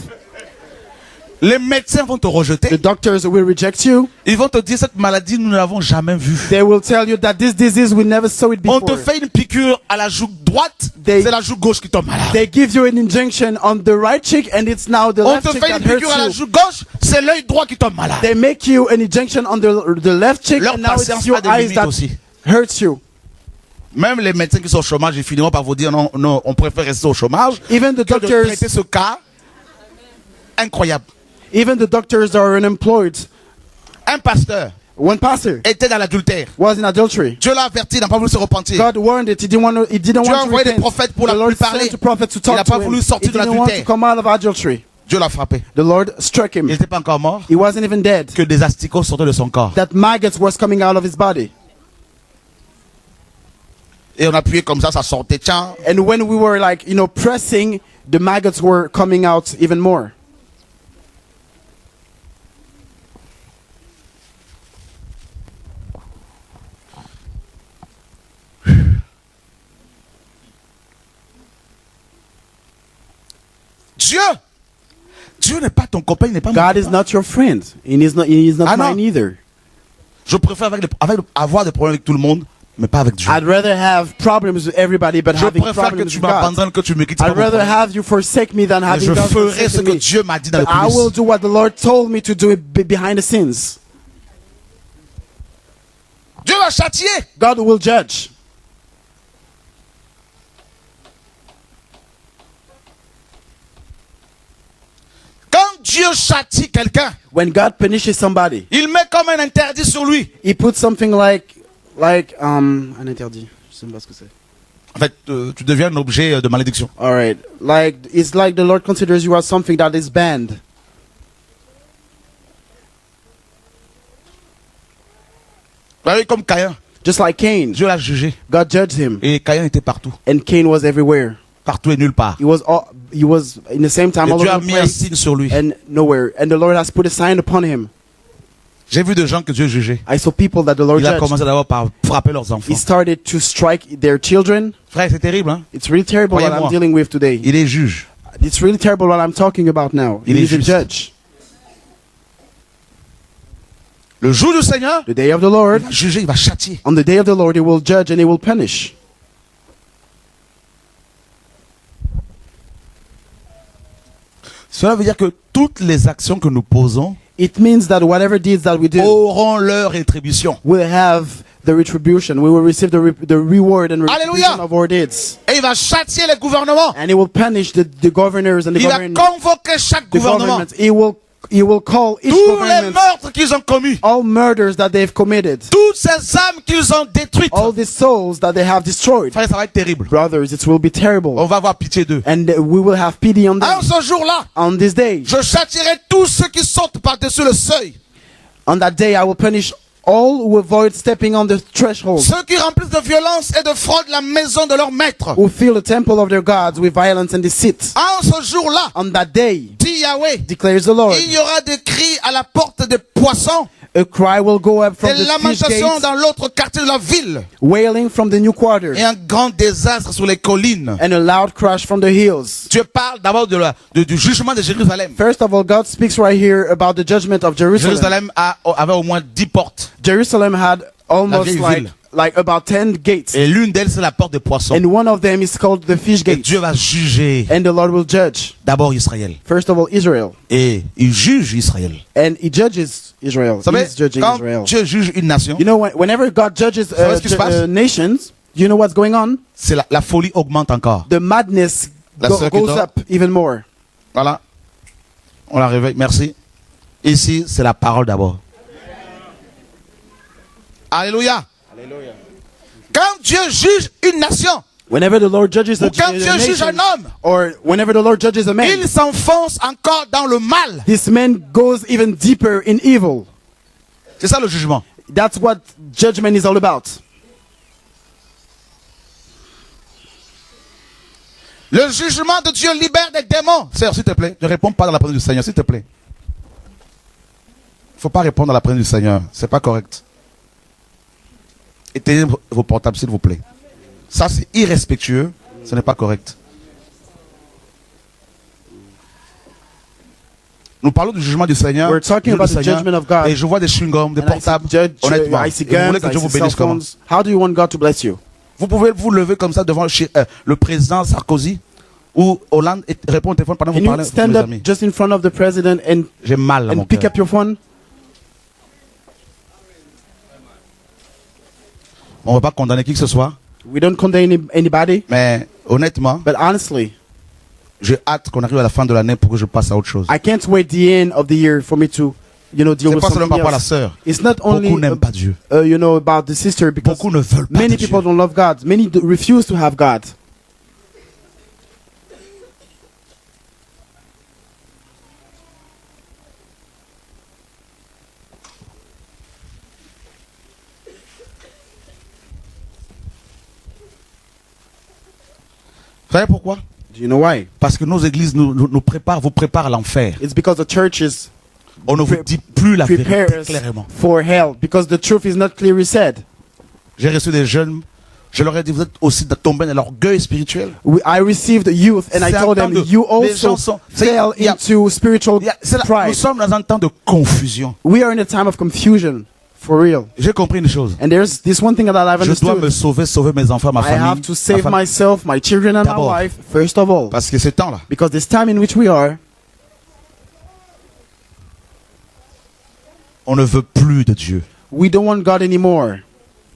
les médecins vont te rejeter. the doctors will reject you. Ils vont te dire cette maladie, nous ne l'avons jamais vue. They will tell you that this disease, we never saw it On before. te fait une piqûre à la joue droite, They- c'est la joue gauche qui tombe malade. They give you an injection on the right cheek and it's now the On left te cheek fait that une piqûre à la hurts you. joue gauche, c'est l'œil droit qui tombe malade. They make you an injection on the left cheek Leur and now patience it's your a des eyes limites that aussi. hurts you. Même les médecins qui sont au chômage, ils finiront par vous dire non, non, on préfère rester au chômage Even the que de doctors, traiter ce cas incroyable. even the doctors are unemployed. Un pasteur One pastor était dans l'adultère. was in adultery. Dieu l'a averti, il n'a pas voulu se repentir. God warned it. He didn't want to Dieu a want to envoyé des repent. prophètes pour The lui Lord parler. sent a prophet to Il talk n'a to pas him. voulu He sortir de didn't want to l'adultère. come out of adultery. Dieu l'a frappé. The Lord struck him. Il n'était pas encore mort He wasn't even dead. que des asticots sortaient de son corps. That maggots was coming out of his body. Et on appuyait comme ça sortait. Tiens. And when we were like, pressing, the maggots were coming out even more. Dieu n'est pas ton copain, il n'est pas mon God is copain. not your friend. He is not Ah, non. mine either. Je préfère avoir des problèmes avec tout le monde, mais pas avec Dieu. I'd rather have problems with everybody, but Je having préfère que problems tu with God. m'abandonnes, que tu me quittes. I'd rather have you forsake me than Mais having je God ferai ce forsake que me. Dieu m'a dit dans le But I will coulisses. do what the Lord told me to do behind the scenes. Dieu va châtier. God will judge. Quand Dieu châtie quelqu'un, When God punishes somebody, il met comme un interdit sur lui. He puts something like un interdit. Je sais pas ce que c'est. En fait, tu deviens un objet de malédiction. All right, like it's like the Lord considers you as something that is banned. Vous voyez, comme Caïn, Just like Cain, Dieu l'a jugé. God judged him, Et Caïn était partout. and Cain was everywhere. Partout et nulle part. He was in the same time Et all Dieu a over the mis un place signe sur lui. and nowhere. And the Lord has put a sign upon him. J'ai vu des gens que Dieu jugeait. I saw people that the Lord Il a judged. commencé d'abord par frapper leurs enfants. He started to strike their children. Frère, c'est terrible, hein? It's really terrible what I'm Croyez-moi. dealing with today. Il est juge. It's really terrible what I'm talking about now. Il He est is a juste. judge. Le jour du Seigneur, The day of the Lord, il va juger, il va châtier. on the day of the Lord, He will judge and He will punish. Cela veut dire que toutes les actions que nous posons It means that whatever deeds that we do auront leur rétribution. will have the retribution. We will receive the reward and retribution Hallelujah. of our deeds. Et il va châtier les gouvernements. And He will punish the governors and the Il va government. convoquer chaque The gouvernement. government. He will He will call each tous les government, meurtres qu'ils ont commis, all murders that they've committed, toutes ces âmes qu'ils ont détruites. all the souls that they have destroyed. Frère, ça va être terrible. Brothers, it will be terrible. On va avoir pitié d'eux. And we will have pity on them. En ce jour-là, On this day, je châtirai tous ceux qui sautent par-dessus le seuil. on that day, I will punish all who avoid stepping on the threshold, Ceux qui remplissent de violence et de fraude la maison de leur maître. who fill the temple of their gods with violence and deceit. En ce jour-là, On that day, dit Yahweh, declares the Lord, il y aura des cris à la porte des poissons, a cry will go up from des the fish lamentations gates, dans l'autre quartier de la ville, wailing from the new quarter, et un grand désastre sur les collines. and a loud crash from the hills. Dieu parle d'abord du jugement de Jérusalem. First of all, God speaks right here about the judgment of Jerusalem. Jérusalem avait au moins 10 portes. Jerusalem had almost vieille like, ville. like about 10 gates. Et l'une d'elles, c'est la porte des poissons. And one of them is called the fish Et gate. Dieu va juger And the Lord will judge. d'abord Israël. First of all, Israel. Et il juge Israël. And he judges Israel. Vous savez, He's judging quand Israel. Dieu juge une nation, You know, whenever God judges savez ce qui se passe? nations, you know what's going on? c'est la folie augmente encore. The madness La sœur qui goes dort. up even more. Voilà. On la réveille. Merci. Ici, c'est la parole d'abord. Alléluia. Quand Dieu juge une nation, Whenever the Lord judges ou a quand Dieu juge un nation, homme, or whenever the Lord judges a man, il s'enfonce encore dans le mal. this man goes even deeper in evil. C'est ça le jugement. That's what judgment is all about. Le jugement de Dieu libère des démons. Sœur, s'il te plaît, ne réponds pas dans la présence du Seigneur, s'il te plaît. Il ne faut pas répondre à la présence du Seigneur. C'est pas correct. Éteignez vos portables, s'il vous plaît. Ça, c'est irrespectueux. Ce n'est pas correct. Nous parlons du jugement du Seigneur. We're talking du about the Seigneur, judgment of God. Et je vois des chewing-gums, des And I see portables. I see Et vous voulez guns, que I Dieu see vous cell bénisse comment? phones. How do you want God to bless you? Vous pouvez vous lever comme ça devant le président Sarkozy ou Hollande et répondre au téléphone pendant que Can vous you parlez. stand mes up amis. just in front of the president J'ai mal à mon and pick cœur. up your phone? On ne va pas condamner qui que ce soit, We don't condemn anybody, mais honnêtement, but honestly, j'ai hâte qu'on arrive à la fin de l'année pour que je passe à autre chose. I can't wait the end of the year for me to, deal C'est with pas seulement something par rapport à la else. sœur. It's not only, Beaucoup n'aiment pas Dieu. about the sister, because Beaucoup ne veulent pas many de Dieu. people don't love God. Many refuse to have God. Vous savez pourquoi? Do you know why? Parce que nos églises nous préparent, vous préparent à l'enfer. It's because the churches On ne vous dit plus la prepare vérité us clairement. for hell, because the truth is not clearly said. J'ai reçu des jeunes, je leur ai dit, vous êtes aussi tombés dans l'orgueil spirituel. I received youth and I C'est un told temps them, de- you les gens also sont- fell il y a- into spiritual Nous pride. sommes dans un temps de confusion. We are in a time of confusion, for real. J'ai compris une chose. And there's this one thing that I've Je dois me understood. sauver mes enfants, ma I have famille. to save ma famille. myself, my children and my D'abord. wife, first of all. Parce que ce temps-là, Because this time in which we are, on ne veut plus de Dieu. we don't want God anymore.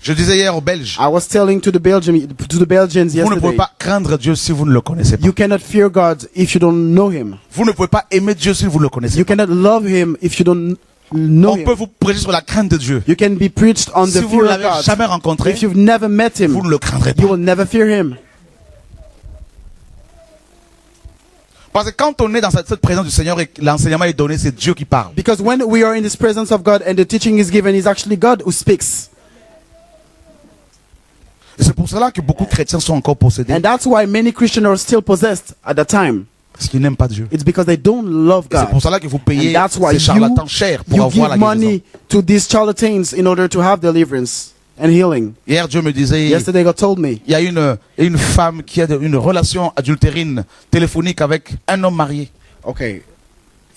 Je disais hier aux Belges, I was telling to the Belgians vous ne pouvez yesterday, pas craindre Dieu si vous ne le connaissez pas. you cannot fear God if you don't know Him. Vous ne pouvez pas aimer Dieu si vous ne le connaissez You pas. cannot love Him if you don't know On peut Him. vous prêcher sur la crainte de Dieu. You can be preached on Si the vous ne fear of l'avez God. jamais rencontré, If you've never met Him, vous ne le craindrez you pas. will never fear Him. Parce que quand on est dans cette présence du Seigneur et que l'enseignement est donné, c'est Dieu qui parle. Because when we are in this presence of God and the teaching is given, it's actually God who speaks. Et c'est pour cela que beaucoup de chrétiens sont encore possédés. And that's why many Christians are still possessed at that time. Parce qu'ils n'aiment pas Dieu. It's because they don't love Et c'est God. pour cela que vous And payez that's why ces charlatans chers pour you avoir la give guérison. money to these charlatans in order to have deliverance and healing. Hier, Dieu me disait, Yesterday God told me, il y a une femme qui a une relation adultérine téléphonique avec un homme marié. okay,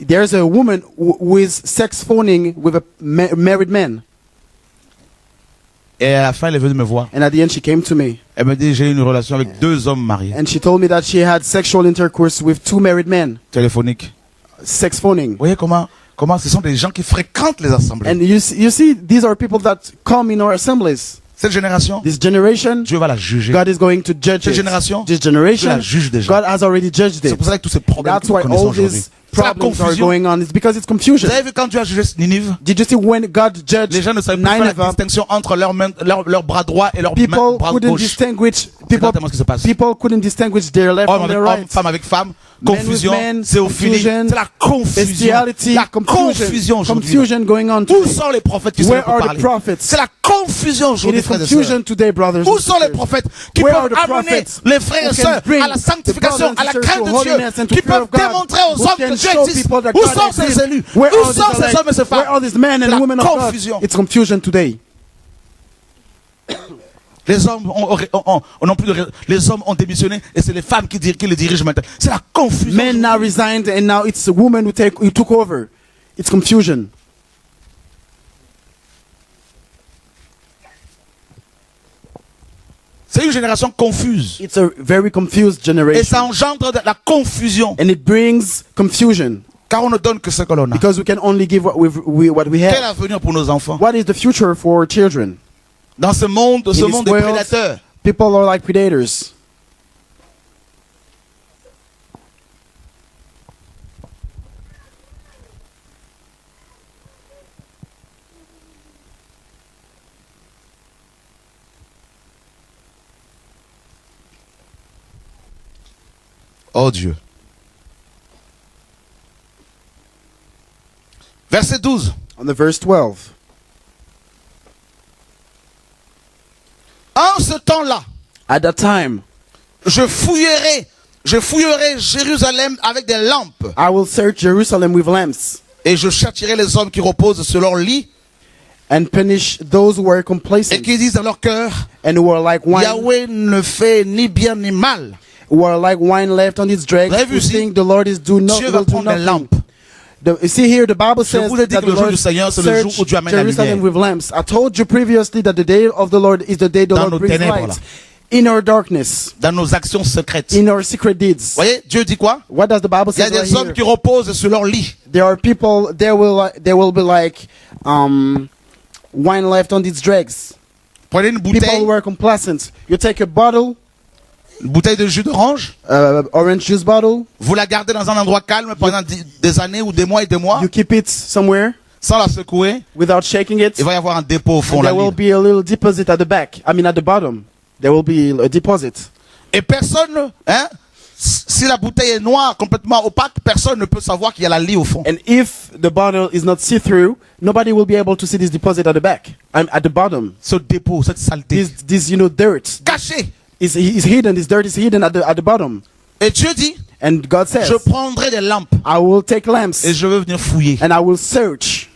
there's a woman who is sex phoning with a married man. Et à la fin, elle est venue me voir. And at the end she came to me. Elle me dit, j'ai une relation avec 2 hommes mariés. And she told me that she had sexual intercourse with 2 married men. Téléphonique. Sex phoning. Vous voyez comment ce sont des gens qui fréquentent les assemblées. And you see, these are people that come in our assemblies. Cette génération, This generation, Dieu va la juger. God is going to judge Cette it. génération, This Dieu generation, la juge déjà. God has already judged C'est it. pour ça que tous ces problèmes That's que nous why connaissons all aujourd'hui. these problems are confusion. going on. It's because it's Vous confusion. avez vu quand Dieu a jugé Ninive? Did you see when God judged Les gens ne savaient plus faire la Nineveh? distinction entre leur bras droit et leur People bras couldn't gauche. distinguish. exactement ce qui se passe. People couldn't distinguish their left Homme from avec their homme, right. femme avec femme, Men with confusion, men, zéophilie, confusion, c'est la confusion. Bestiality, La confusion aujourd'hui. confusion going on Où today. sont les prophètes qui sont Where là pour are the parler? prophets? C'est la confusion It aujourd'hui, is frères et confusion sœurs. today, brothers Où and sont les sisters. prophètes qui Where peuvent are the amener prophets les frères et who sœurs can bring à la sanctification, the à la brothers and crainte de sisters to Dieu, holiness and to qui fear peuvent of God, démontrer aux who hommes can que Dieu show existe? people that Où God sont ces exists? élus? Where Où are sont these ces elect? hommes et ces Where femmes? are these men C'est and la women of God? confusion. It's confusion today. Les hommes les hommes ont démissionné et c'est les femmes qui les dirigent maintenant. C'est la confusion. Men now resigned and now it's a woman who took over. It's confusion. C'est une génération confuse. It's a very confused Et ça generation. engendre de la confusion. And it brings confusion Car on ne donne que ce que l'on a. because we can only give what we Quel have. avenir pour nos enfants? What is the future for children? Dans ce monde In this des world, prédateurs. people are like predators. Oh Dieu. Verset 12. On the verse 12. En ce temps-là, At that time, je fouillerai Jérusalem avec des lampes I will search Jerusalem with lamps et je châtirai les hommes qui reposent sur leur lit and punish those who are et complacent qui disent dans leur cœur, and who are like wine, Yahweh ne fait ni bien ni mal. who are like wine left on its dregs, Vous avez vu who ici? think the Lord is do not Dieu va will do prendre des nothing. lampes. You see here, the Bible says vous ai dit that que the le jour Lord du Seigneur, c'est le jour où search Dieu amène la Jerusalem lumière. with lamps. I told you previously that the day of the Lord is the day the Dans Lord nos brings ténèbres, light là. in our darkness, Dans nos actions secrètes. in our secret deeds. Voyez, Dieu dit quoi? What does the Bible Il y a say right des hommes here? qui reposent sur leur lit. There are people. There will be like wine left on its dregs. Prenez une People bouteille, who are complacent. You take a bottle, une bouteille de jus d'orange, orange juice bottle. vous la gardez dans un endroit calme pendant des années ou des mois et des mois, You keep it somewhere sans la secouer. without shaking it. Il va y avoir un dépôt au fond, And la there will ligne. be a little deposit at the back. I mean, at the bottom. There will be a deposit. Et personne, hein, si la bouteille est noire, complètement opaque, personne ne peut savoir qu'il y a la lie au fond. And if the bottle is not see-through, nobody will be able to see this deposit at the back. At the bottom. Ce dépôt, cette saleté, This dirt caché. is hidden. This dirt is hidden at the bottom. Et Dieu dit, And God says, je prendrai des lampes I will take lamps et je veux venir fouiller. and I will search.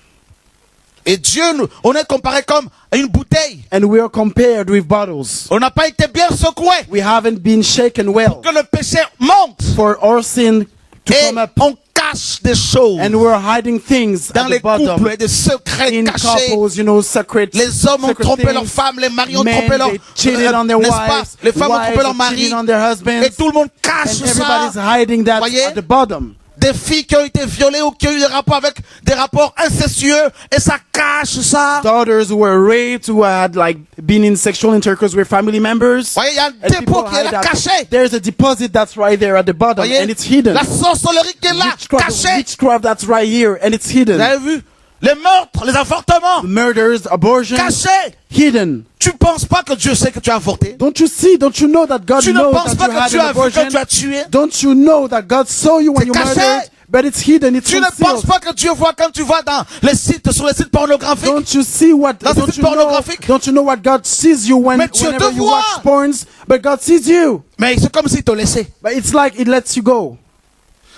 Et Dieu, on est comparé comme à une bouteille. And we are compared with bottles. On n'a pas été bien secoué We haven't been shaken well que le péché monte. for our sin to Et come up. on cache des choses And we're hiding things dans at les the bottom. couples et des secrets In cachés. couples, you know, secret. Les hommes ont secret trompé things. leurs femmes, les maris ont Men, trompé leurs they cheated on their n'est-ce pas? wives. Les femmes ont Wives trompé leurs are maris. cheating on their husbands. Et tout le monde cache And ça. everybody's hiding that Voyez? at the bottom. Des filles qui ont été violées ou qui ont eu des rapports incestueux et ça cache ça. Daughters who were raped, who had like been in sexual intercourse with family members. Voyez, il y a un And dépôt people qui est hide là that. caché. There's a deposit that's right there at the bottom, Voyez, and it's hidden. la sorcellerie qui est là, cachée. Witchcraft that's right here, and it's Vous hidden. avez vu? Les meurtres, les avortements, Murders, abortions, cachés. hidden. Tu penses pas que Dieu sait que tu as avorté? Don't you see? Don't you know that God Tu ne knows penses that pas you que had tu an as vu abortion? que tu as tué? Don't you know that God saw you when C'est you caché. murdered? But it's hidden. It's Tu ne penses concealed. pas que Dieu voit quand tu vas dans les sites, sur les sites pornographiques? Don't you see what? Dans Don't ces you know? pornographiques? Don't you know what God sees you Mais Dieu whenever te you voit. watch porns? But God sees you. Mais c'est comme s'il te laissait. But it's like it lets you go.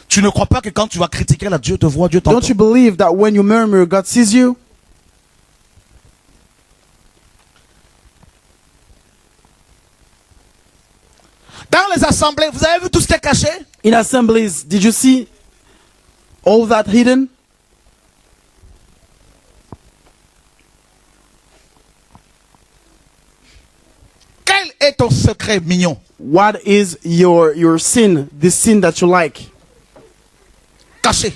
Tu ne crois pas que quand tu vas critiquer là, Dieu te voit, Dieu t'entend? Don't you believe that when you murmur, God sees you? Dans les assemblées, vous avez vu tout ce qui est caché? In assemblies, did you see all that hidden? Quel est ton secret mignon? What is your sin? This sin that you like? Caché.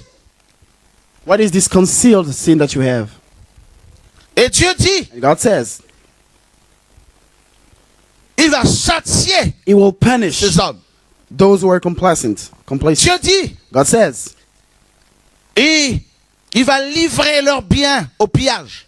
What is this concealed sin that you have? Et Dieu dit, And God says, il va châtier He will punish ces hommes. those who are complacent. Dieu dit, God says, Et il va livrer leurs biens au pillage.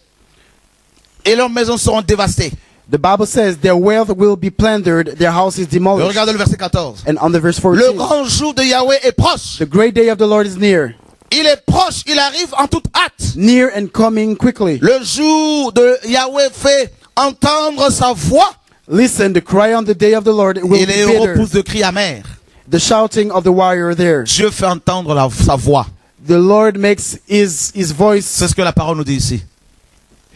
Et leurs maisons seront dévastées. The Bible says their wealth will be plundered, their house is demolished. Regardez le verset 14. And on the verse Le 14, grand jour de Yahweh est proche. the great day of the Lord is near, Il est proche, il arrive en toute hâte. near and coming quickly. Le jour de Yahweh fait entendre sa voix. Listen, the cry on the day of the Lord will Et be les héros bitter. poussent de cris amers. The shouting of the warrior there. Dieu fait entendre sa voix. The Lord makes his voice C'est ce que la parole nous dit ici.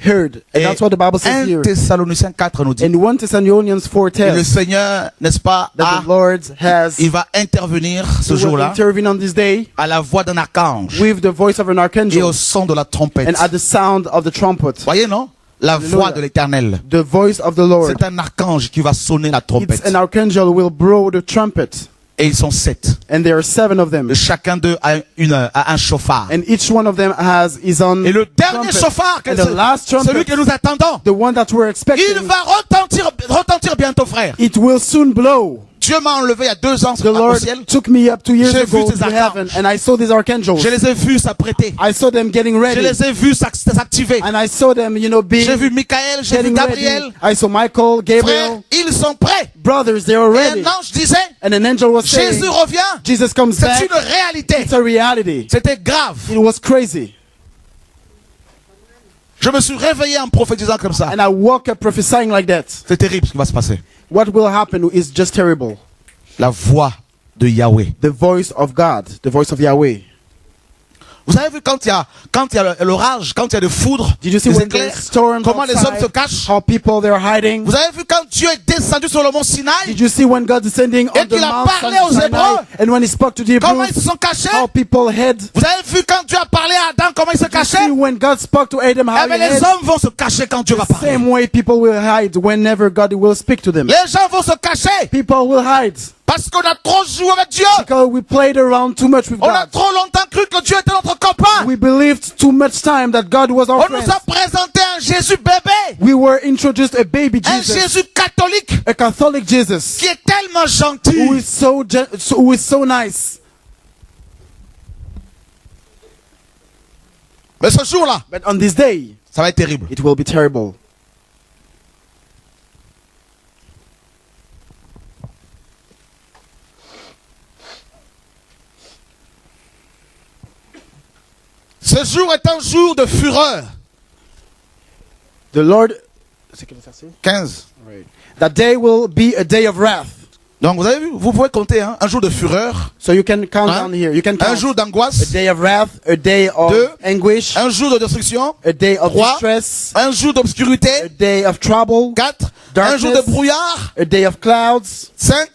heard. And Et that's what the Bible says 1 here. Thessaloniciens 4 nous dit. In 1 Thessalonians 4 Et tells le Seigneur, n'est-ce pas, that the Lord has il va intervenir ce will jour-là intervene on this day à la voix d'un archange with the voice of an et archangel au son de la trompette. and at the sound of the trumpet. Voyez, non? La voix de l'Éternel. The voice of the Lord. C'est un archange qui va sonner la It's trompette. an archangel will blow the trumpet. Et ils sont 7. And there are 7 of them. Chacun d'eux a un chauffard. And each one of them has his own Et le dernier trumpet. chauffard, And the last celui trumpet, que nous attendons, the one that we're expecting, il va retentir bientôt, frère. it will soon blow. Dieu m'a enlevé il y a 2 ans The au Lord ciel. took me up 2 years J'ai vu ago ces to heaven, and I saw these archangels. Je les ai vus s'apprêter. I saw them getting Je ready, les ai vus s'activer. and I saw them, J'ai being vu Michael, j'ai vu getting Gabriel. ready. I saw Michael, Frère, Gabriel, ils sont prêts. brothers, they are Et ready. un ange disait, And an angel was saying, Jésus revient. Jesus comes C'est back. une réalité. It's a reality. C'était grave. It was crazy. Je me suis réveillé en prophétisant comme ça. And I woke up prophesying like that. C'est terrible ce qui va se passer. What will happen is just terrible. La voix de Yahweh. The voice of God, the voice of Yahweh. Vous avez vu quand il y a l'orage, quand il y a des foudres, Did you see des when éclairs, there's storms comment les hommes se outside, cachent? how people they're hiding? Vous avez vu quand Dieu est descendu sur le mont Sinaï, Did you see when God descending Et on the qu'il a Mount parlé aux Sinai, Hébreux? and when he spoke to the comment ils Hebrews, se sont cachés? how people hid? Vous avez vu quand Dieu a parlé à Adam, comment il se Did you see cachait? when God spoke to Adam, how Eh bien, he les hid? hommes vont se cacher quand Dieu va The parler. same way people will hide whenever God will speak to them. Les gens vont se cacher People will hide parce qu'on a trop joué avec Dieu. because we played around too much with On a God. trop longtemps cru que Dieu était notre copain. We believed too much time that God was our On nous friend. a présenté un Jésus bébé, We were introduced a baby un Jesus, Jésus catholique a Catholic Jesus, qui est tellement who gentil. is who is so nice. Mais ce jour-là, But on this day, ça va être terrible. it will be terrible. Ce jour est un jour de fureur. The Lord, 15. that day will be a day of wrath. Donc vous avez vu, vous pouvez compter un jour de fureur, So you can count Hein? down here. You can un count jour a d'angoisse, day of wrath, a day of Deux. anguish, un jour de destruction, a day of Trois. distress, un jour a d'obscurité, day of trouble, 4, un Darkness. jour de brouillard, a day of clouds, 5,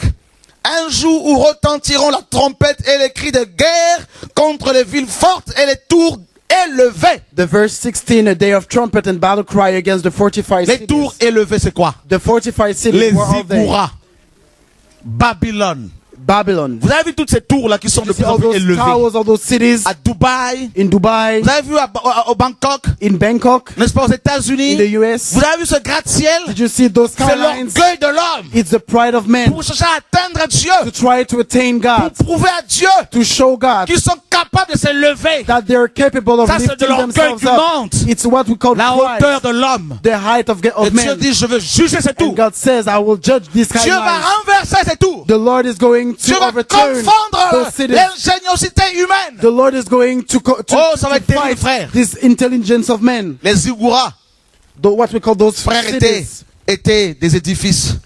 un jour où retentiront la trompette et les cris de guerre contre les villes fortes et les tours élevées. the verse 16, a day of trumpet and battle cry against the fortified Les tours cities. élevées, c'est quoi? The fortified cities, Les where are they? ziggourats, Babylone. Babylon. Vous avez vu toutes ces tours là qui sont de You see plus en all plus those élevées. towers, all those cities À Dubaï, in Dubai, vous avez vu au Bangkok, in Bangkok, n'est-ce pas, aux in États-Unis? the US. Vous avez vu ce gratte-ciel? Did you see those C'est skylines? l'orgueil de l'homme It's the pride of men pour chercher à atteindre Dieu, to try to attain God, pour prouver à Dieu to show God qu'ils sont capables de se lever. that they're capable of Ça, c'est de lifting l'orgueil themselves qui up. monte. It's what we call La pride, hauteur de l'homme. the height of Et Dieu men. dit, je veux juger ces And tours. God says, I will judge these Dieu va skylines. renverser ces tours. The Lord is going Dieu to va overturn confondre those cities. l'ingéniosité humaine. The Lord is going to Oh, ça va être terrible, fight frère. this intelligence of men. Les ziggourats, What we call those frères, cities. étaient des édifices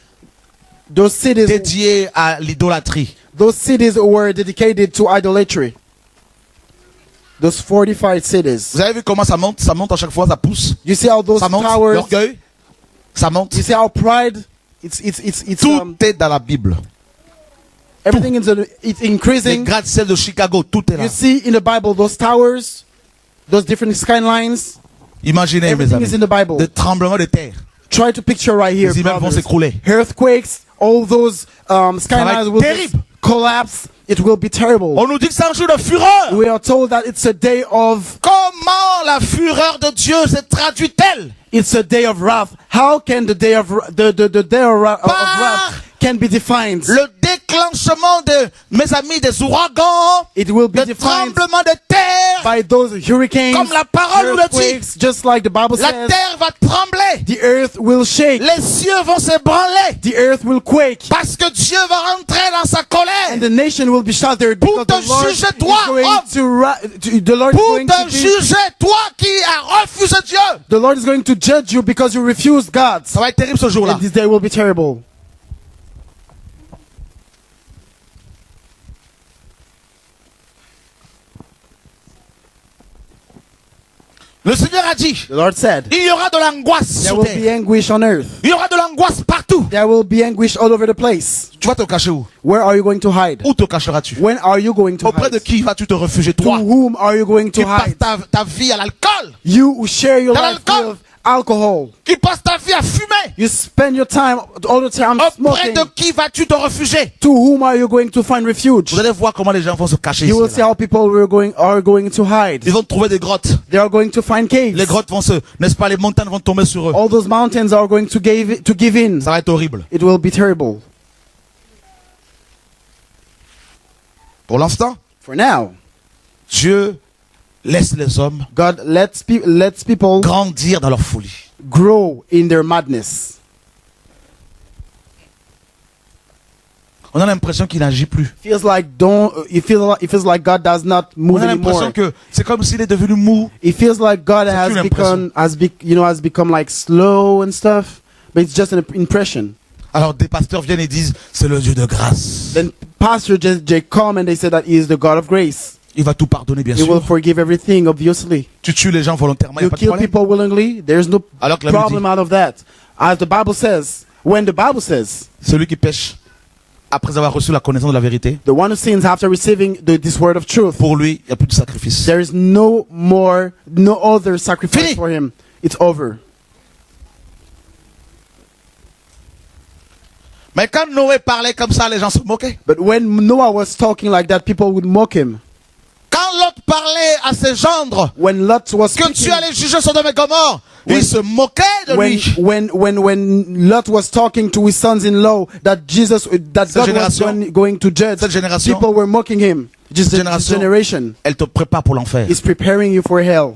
Those cities, dédiés à l'idolâtrie. those cities were dedicated to idolatry. Those fortified cities. Vous avez vu comment ça monte à chaque fois, ça pousse. You see how those Ça monte, towers. l'orgueil, ça monte. You see how pride. It's Tout est dans la Bible. everything it's Les increasing. gratte-ciels de Chicago, tout est là. You see in the Bible those towers, those different skylines. Imaginez, mes Everything is amis, in the Bible. des tremblements de terre. Try to picture right here. Les immeubles vont brothers. s'écrouler. Earthquakes, all those skylines will terrible. just collapse. It will be terrible. On nous dit que c'est un jour de fureur. We are told that it's a day of Comment la fureur de Dieu se traduit-elle? it's a day of wrath. How can the day of the day of wrath can be defined? Le déclenchement déclenchement de, mes amis, des ouragans, It will be de defined tremblements de terre. by those hurricanes, Comme la parole nous le dit. earthquakes, just like the Bible La says. terre va trembler. The earth will shake. Les cieux vont s'ébranler. The earth will quake. Parce que Dieu va rentrer dans sa And colère. the nation will be shattered Pour because te the Lord is juger, toi, going homme. the Lord is Pour going te to juger, toi qui as refusé Dieu. the Lord is going to judge you because you refused God. Ça va être terrible ce jour-là. And this day will be terrible. Le Seigneur a dit, The Lord said, il y aura de l'angoisse there sur will terre. be anguish on earth. Il y aura de l'angoisse partout. There will be anguish all over the place. Tu vas te cacher où? Where are you going to hide? Où te cacheras-tu? When are you going to Auprès de hide? qui vas-tu te réfugier, To toi? whom are you going to Qui passe hide? ta vie à l'alcool? You who share your Dans life l'alcool. with alcohol. Qui passe ta vie à fumer? You spend your time all the time Auprès smoking. de qui vas-tu te réfugier? To whom are you going to find refuge? Vous allez voir comment les gens vont se cacher You will ici. see how people are going to hide. Ils vont trouver des grottes. They are going to find caves. Les grottes vont se, n'est-ce pas, les montagnes vont tomber sur eux. All those mountains are going to give in. Ça va être horrible. It will be terrible. Pour l'instant, For now, Dieu laisse les hommes God lets people grandir dans leur folie. grow in their madness. On a l'impression qu'il n'agit plus. It feels like God does not On move a l'impression anymore. que c'est comme s'il est devenu mou. It feels like God C'est has une has become like slow and stuff. But it's just an impression. Alors des pasteurs viennent et disent, c'est le Dieu de grâce. Then Pastor Jay come and they say that he is the God of grace. Il va tout pardonner, bien He will sûr. forgive everything, obviously. Tu tues les gens volontairement, il n'y You a pas de kill problème. people willingly, there's no Alors que la Bible problem dit, out of that. As the Bible says, when the Bible says, celui qui pêche après avoir reçu la connaissance de la vérité, the one who sins after receiving this word of truth, pour lui, il n'y a plus de sacrifice. there is no other sacrifice Fini. for him. It's over. Mais quand Noé parlait comme ça, les gens se moquaient. But when Noah was talking like that, people would mock him. Quand Lot parlait à ses gendres When Lot was que speaking, tu allais juger Sodome et Gomorre, ils se moquaient de lui. when Lot was talking to his sons-in-law that God was génération- going to judge, Cette génération, people were mocking him. Just Cette this generation elle te prépare pour l'enfer. is preparing you for hell.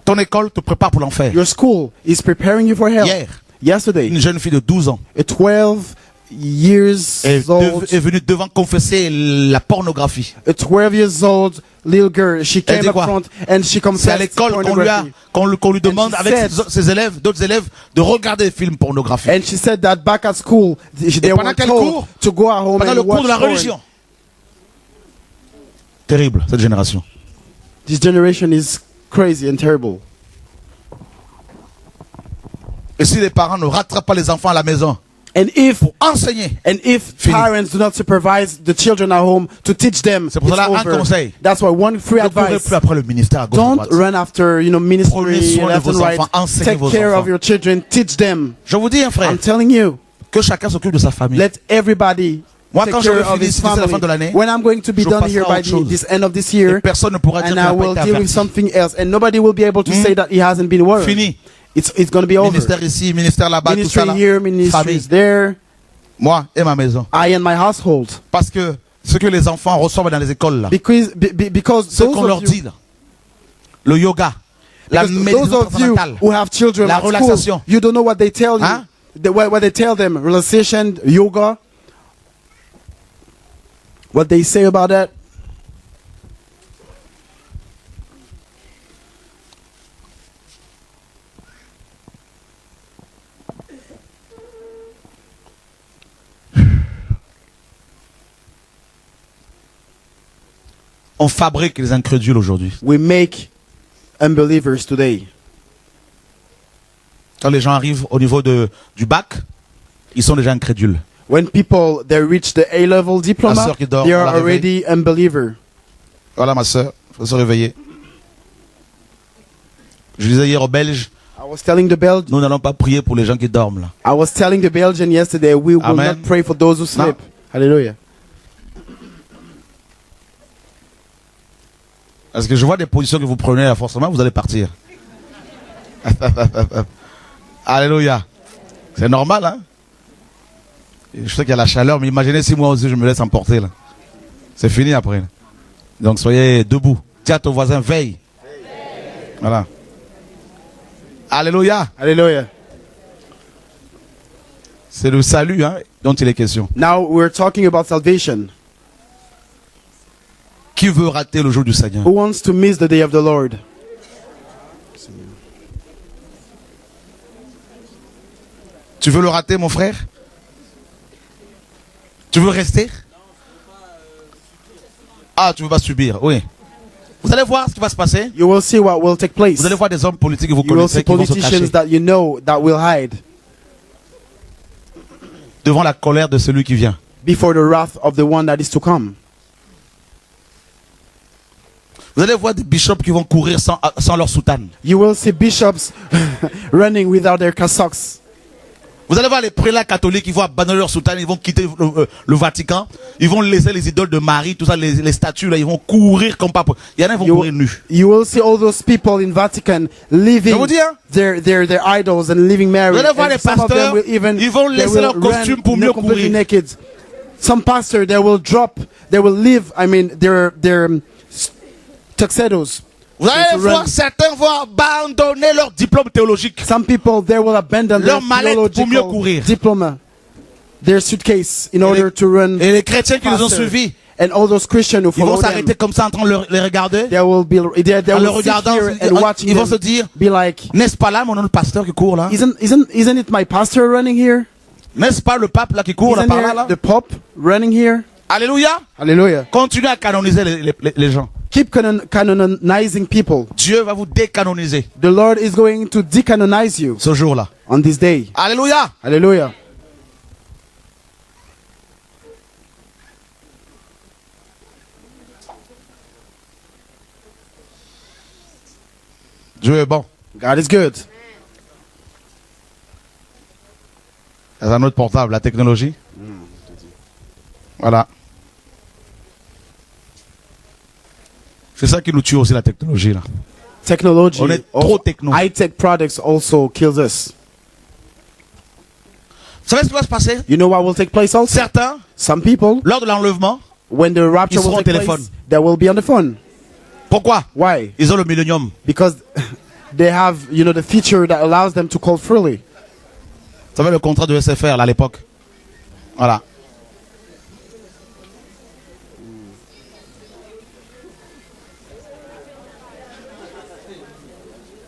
Ton école te prépare pour l'enfer. Your school is preparing you for hell. Hier, Yesterday, une jeune fille de 12 ans a 12 years old, est venue devant confesser la pornographie. a 12 years old little girl. She Elle came dit up quoi? front and she C'est à confessed l'école pornography. qu'on lui demande she avec said- ses élèves, d'autres élèves, de regarder des films pornographiques. And she said that back at school, they pendant were quel told cours? to go at home Pendant and le cours watch de la porn. religion. Terrible, cette génération. This generation is crazy and terrible. Et si les parents ne rattrapent pas les enfants à la maison And if pour enseigner, Fini. parents do not supervise the children at home to teach them, C'est pour it's cela, un over. conseil. That's why one free ne courez advice: plus après le ministère à gauche à don't droite. run after Prenez ministry soin de left vos and right. enfants, enseignez Take vos care enfants. of your children, teach them. Je vous dis, un frère, I'm telling you, que chacun s'occupe de sa famille. let everybody Moi, take quand care j'aurai of fini his ici, d'ici la fin de family. l'année, When I'm going to be je done passerai here à by autre chose. this end of this Et year, personne ne pourra dire and qu'il I n'a pas will été deal with averti. something else, and nobody will be able to say that he hasn't been warned. Fini. It's going to be over. Ministère ici, ministère là-bas, tout Ministry ça là. here, ministry Famille. is there. Moi et ma maison. I and my household. Parce que ce que les enfants reçoivent dans les écoles là, Because ce qu'on those leur of dit you, là, le yoga, la because those méditation of you transcendantale, who have children La at school, relaxation. you don't know what they tell you. Hein? What they tell them, relaxation, yoga. What they say about that. on fabrique les incrédules aujourd'hui. We make unbelievers today. Quand les gens arrivent au niveau du bac, ils sont déjà incrédules. When people they reach the A-level La diploma, sœur qui dort, they on are l'a already unbeliever. Voilà ma soeur, il faut se réveiller. Je disais hier aux Belges, I was telling the Belgian, nous n'allons pas prier pour les gens qui dorment là. I was telling the Belgian yesterday, we will Amen. not pray for those who sleep. Hallelujah. Parce que je vois des positions que vous prenez là, forcément, vous allez partir. Alléluia. C'est normal, hein? Je sais qu'il y a la chaleur, mais imaginez si moi aussi je me laisse emporter là. C'est fini après. Là. Donc soyez debout. Dis à ton voisin, veille. Voilà. Alléluia. Hallelujah. C'est le salut hein, dont il est question. Now we're talking about salvation. Qui veut rater le jour du Seigneur? Who wants to miss the day of the Lord? Tu veux le rater, mon frère? Tu veux rester? Ah, tu veux pas subir, oui. Vous allez voir ce qui va se passer. You will see what will take place. Vous allez voir des hommes politiques que vous You will connaissez see qui vont se cacher politicians that you know that will hide devant la colère de celui qui vient. before the wrath of the one that is to come. Vous allez voir des bishops qui vont courir sans leur soutane. You will see bishops running without their cassocks. Vous allez voir les prélats catholiques qui vont abandonner leur soutane, ils vont quitter le Vatican, ils vont laisser les idoles de Marie, tout ça, les statues là, ils vont courir comme pas. Il y en a qui vont courir nus. You will see all those people in Vatican leaving their idols and leaving Mary. Vous allez voir And les some of them pasteurs, will even, ils vont they laisser will leur costume pour mieux completely courir. naked. Some pastors, they will leave, their tuxedos. Vous allez to voir run. certains vont abandonner leur diplôme théologique. Some people, they will abandon Leur their mallette pour mieux theological courir. diploma, their suitcase, in order to run. Et les chrétiens qui les ont faster. suivis, And all those Christians who ils vont follow them, s'arrêter comme ça en train de les regarder. they will En le sit regardant, here and watching ils vont se them, dire, be like, n'est-ce pas là mon nom de pasteur qui court là? isn't it my pastor running here? N'est-ce pas le pape là qui court là Isn't par là, here là? the Pope running here? Alléluia. Hallelujah. Continuez à canoniser les gens. Keep canonizing people. Dieu va vous décanoniser The Lord is going to decanonize you ce jour-là. on this day. Alléluia. Hallelujah. Dieu est bon. God is good. C'est un autre portable, la technologie. Voilà. C'est ça qui nous tue aussi, la technologie là. Technology, On est trop techno. high-tech products also kills us. Vous savez ce qui va se passer? You know what will take place also? Certains, Some people, lors de l'enlèvement, when the rapture Ils seront will au take téléphone. place, they will be on the phone. pourquoi? Why? Ils ont le millénium. Because they have, the feature that allows them to call freely. Vous savez le contrat de SFR là, à l'époque. Voilà.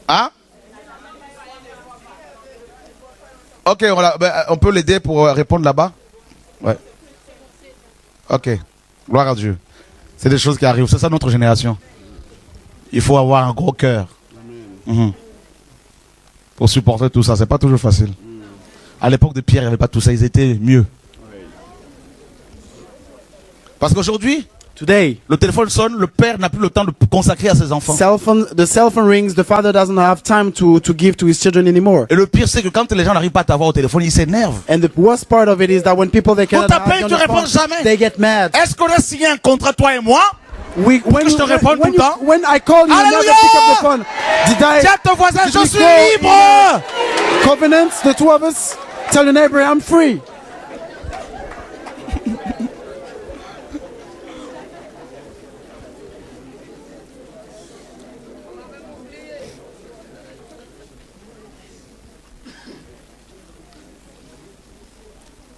Hein? Ok, on peut l'aider pour répondre là-bas? Ouais. Ok. Gloire à Dieu. C'est des choses qui arrivent. C'est ça notre génération. Il faut avoir un gros cœur. Pour supporter tout ça. C'est pas toujours facile. À l'époque de Pierre, il n'y avait pas tout ça. Ils étaient mieux. Parce qu'aujourd'hui, Today, le téléphone sonne, le père n'a plus le temps de consacrer à ses enfants. the cell phone rings, the father doesn't have time to give to his children anymore. Et le pire, c'est que quand les gens n'arrivent pas à t'avoir au téléphone, ils s'énervent. And the worst part of it is that when people they cannot t'appelle, have you on tu the réponds phone, jamais. they get mad. Est-ce qu'on a signé un contrat, toi et moi? When je te réponde tout le temps? when I call you, you never Alléluia! pick up the phone. Did I Dis à ton voisin, did je we suis go libre! in covenants, the two of us? Tell your neighbor I'm free.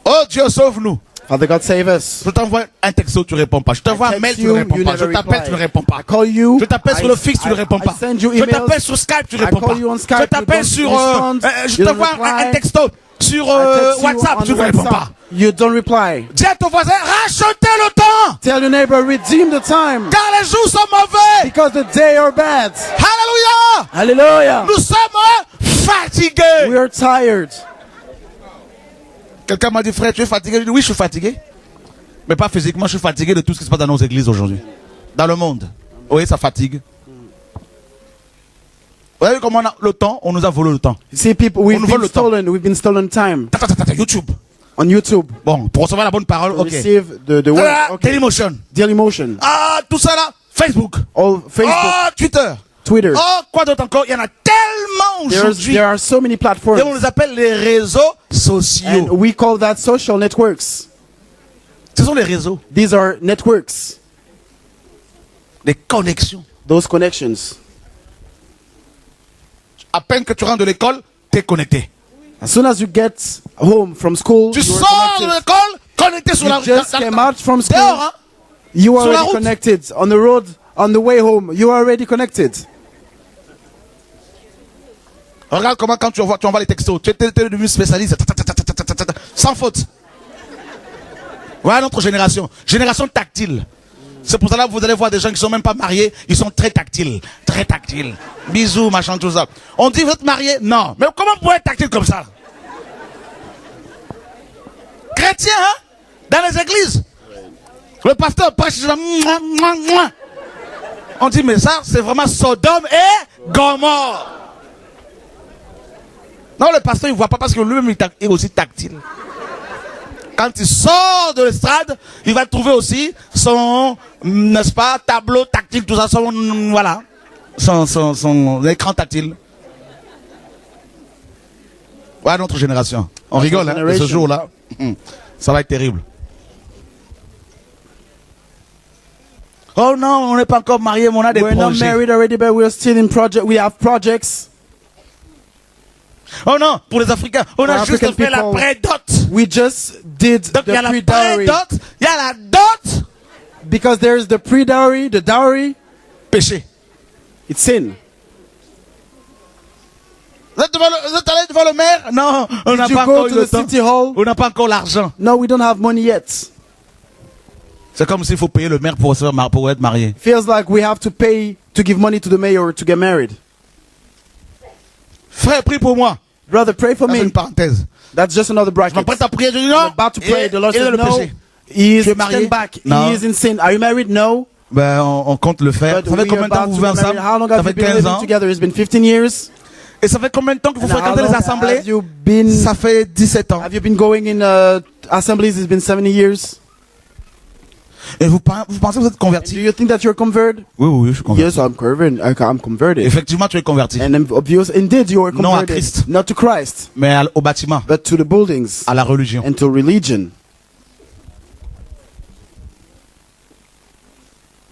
Oh Dieu, sauve-nous. Father God, save us. Je t'envoie un texto, tu ne réponds pas. Je t'envoie un mail, tu ne réponds pas. Je t'appelle, tu ne réponds pas. I call you. Je t'appelle sur le fixe, tu ne réponds pas. I send you Je emails. t'appelle sur Skype, tu ne I réponds call pas. you on Skype, Je t'appelle you sur... don't respond. je You don't t'envoie un reply. texto sur I text you WhatsApp, on tu ne réponds WhatsApp. pas. You don't reply. Dis à ton voisin, rachetez le temps, Tell your neighbor redeem the time car les jours sont mauvais. because the day are bad. Alléluia. Hallelujah. Nous sommes fatigués. We are tired. Quelqu'un m'a dit, frère, tu es fatigué? Je dis, oui, je suis fatigué. Mais pas physiquement, je suis fatigué de tout ce qui se passe dans nos églises aujourd'hui. Dans le monde. Oui, ça fatigue. Vous voyez comment le temps, on nous a volé le temps. You see, people, we've nous vole le temps. We've been stolen time YouTube. on YouTube. Bon, pour recevoir la bonne parole, ok. Receive the word. Okay. Dailymotion. Dailymotion. Ah, tout ça là. Facebook. All Facebook, Oh, Twitter. Twitter. Oh, quoi d'autre encore? Il y en a tellement aujourd'hui. There are so many Et platforms. on les appelle les réseaux And sociaux. we call that social networks. Ce sont les réseaux, These are networks, des connexions. those connections. À peine que tu rentres de l'école, tu es connecté. As soon as you get home from school, Tu you are sors de connected. l'école, connecté sur la You just came out from Dehors, school, hein. you are Sur la already route. connected. On the road, on the way home, you are already connected. Regarde comment quand tu envoies les textos, tu es devenu spécialiste, sans faute. Voilà notre génération. Génération tactile. C'est pour ça que vous allez voir des gens qui sont même pas mariés, ils sont très tactiles. Très tactiles. Bisous, machin, tout ça. On dit, vous êtes mariés? Non. Mais comment vous pouvez être tactile comme ça? Chrétien, hein? Dans les églises. Le pasteur prêche, on dit, mais ça, c'est vraiment Sodome et Gomorrhe. Non, le pasteur, il ne voit pas parce que lui-même, il est aussi tactile. Quand il sort de l'estrade, il va trouver aussi son, n'est-ce pas, tableau tactile, tout ça, son, voilà, son écran tactile. Ouais, notre génération. On rigole, hein, de ce jour-là. Ça va être terrible. Oh non, on n'est pas encore mariés, mais on a des We're not projets. married already, but we're still in project. We have projects. Oh non, pour les Africains, on a For juste African fait la people, pré-dot. We just did Donc il y a the la pre-dowry. pré-dot, il y a la dot. Because there is the pre-dowry, the dowry, Péché. it's sin. Vous êtes allé devant le maire? Non, on n'a Did you pas go encore eu to le the temps. city hall? On n'a pas encore l'argent. No, we don't have money yet. C'est comme s'il faut payer le maire pour être marié. Feels like we have to pay to give money to the mayor to get married. Frère, prie pour moi. Brother, pray for Ça, c'est me. une parenthèse. That's just another Je bracket. m'apprête à prier, je dis non. I'm about to pray. Et- The Lord et said le no. péché. He is Tu es marié? stand back. Non. He is in sin. Are you married? No. Ben, on compte le faire. But Ça fait we are combien de temps about que vous to vivez get married. ensemble? How long Ça have fait you been 15 living ans. together? It's been 15 years. Et ça fait combien de temps que vous And how fréquentez les long assemblées? have you been? Ça fait 17 ans. Have you been going in assemblies? It's been 70 years. Et vous pensez que vous êtes Do converti? you think that you're converted? Oui, oui, je suis converti. Yes, I'm converted. I'm converted. Effectivement, tu es converti. And indeed, you are Non à converted. Christ. Not to Christ, Mais au bâtiment, but to the buildings à la religion. and to religion.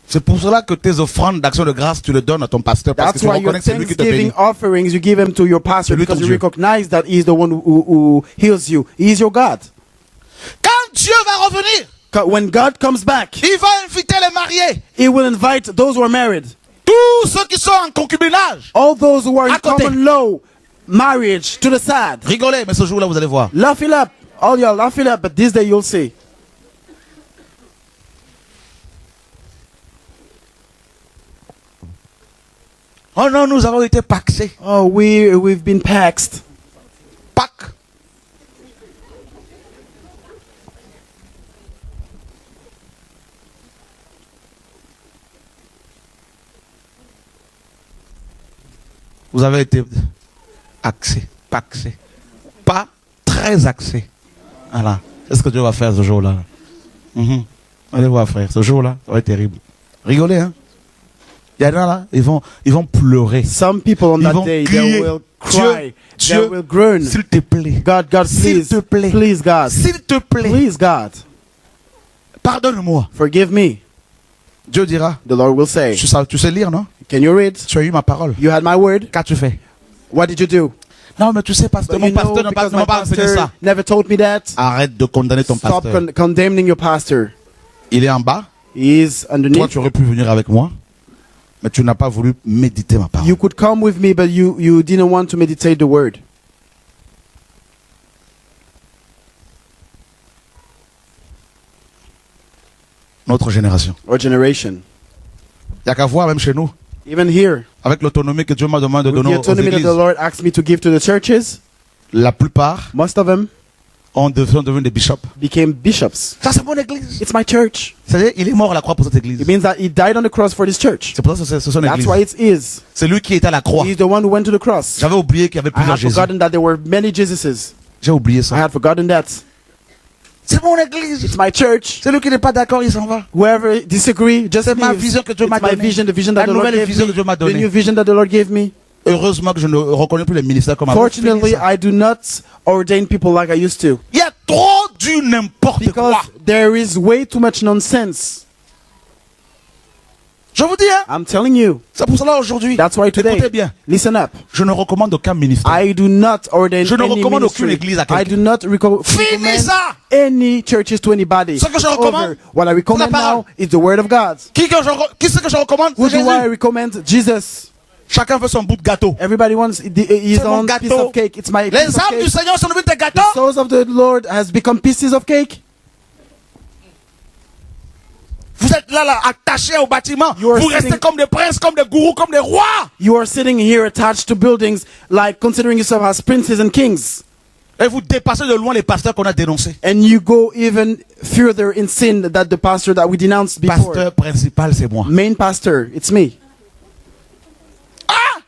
C'est pour cela que tes offrandes d'action de grâce, tu les donnes à ton pasteur parce que That's tu why your reconnais que c'est lui qui te bénit. Thanksgiving offerings you give them to your pastor C'est lui because ton you Dieu. recognize that He is the one who heals you. He is your God. Quand Dieu va revenir, When God comes back, il va inviter les mariés, He will invite those who are married, tous ceux qui sont en concubinage. all those who are in À côté. common law, marriage to the side. Rigolez, mais ce jour-là, vous allez voir. Laugh it up. All y'all laugh it up, but this day you'll see. Oh non, nous avons été paxés. Oh, we've been paxed. Pâques. Vous avez été axés, paxés. Pas très axés. Voilà. C'est ce que Dieu va faire ce jour-là. Allez voir, frère. Ce jour-là, ça va être terrible. Rigolez, hein. Il y en a là, ils vont pleurer. Some people on Ils that vont day, crier. they will cry. Dieu, They will groan. s'il te plaît. God, S'il please. te plaît. Please, God. S'il te plaît. Please, God. Pardonne-moi. Forgive me. Dieu dira, The Lord will say. tu sais lire, non? Can you read? Tu as eu ma parole. You had my word. Qu'as-tu fait? What did you do? Non, mais tu sais, pasteur, But mon you know, pasteur n'a because m'a my pas enseigné pastor ça. never told me that. Arrête de condamner ton Stop pasteur. condemning your pastor. Il est en bas. He is Toi, underneath. tu aurais pu venir avec moi, mais tu n'as pas voulu méditer ma parole. You could come with me, but you didn't want to meditate the word. Notre génération. Our generation. Il n'y a qu'à voir, même chez nous, Even here, avec l'autonomie que Dieu m'a demandé de with donner the aux autonomy that the églises, Lord asked me to give to the churches, la plupart most of them sont devenus des bishops. became bishops. Ça, c'est mon église. It's my church. C'est-à-dire, il est mort à la croix pour cette église. It means that he died on the cross for this church. C'est pour ça que c'est son That's église. why it is. C'est lui qui était à la croix. He's the one who went to the cross. J'avais oublié qu'il y avait I plusieurs had Jésus. forgotten that there were many Jesuses. J'ai oublié I ça. had forgotten that. C'est mon église. It's my church. Celui qui n'est pas d'accord, il s'en va. Whoever disagree, just C'est ma leaves. vision que Dieu m'a It's my donnée. vision, the vision La that the Lord nouvelle gave vision me. que Dieu m'a The donnée. new vision that the Lord gave me. Heureusement que je ne reconnais plus les ministères comme avant. Fortunately, I do not ordain people like I used to. Il y a trop du n'importe Because quoi. there is way too much nonsense. Je vous dis, hein, I'm telling you. c'est pour cela aujourd'hui. That's why today, Écoutez bien, listen up. je ne recommande aucun ministère. I do not ordain Je ne any recommande aucune ministry. église à I quelqu'un. do not Finis recommend ça. any churches to anybody. Ce que je It's recommande, over. What I recommend c'est la parole. now is the word of God. Qui c'est que je recommande? Who C'est do I Jésus. recommend? Jesus. Chacun veut son bout de gâteau. Everybody wants his C'est mon own piece gâteau. of cake. It's my Les piece of âmes du cake. Seigneur sont devenues des The gâteaux. souls of the Lord has become pieces of cake. Vous êtes là, attachés au bâtiment. You are Vous restez sitting- comme des princes, comme des gourous, comme des rois. You are sitting here attached to buildings, like considering yourself as princes and kings. Et vous dépassez de loin les pasteurs qu'on a dénoncés. And you go even further in sin than the pastor that we denounced before. Pasteur principal, c'est moi. Main pastor, it's me. Ah!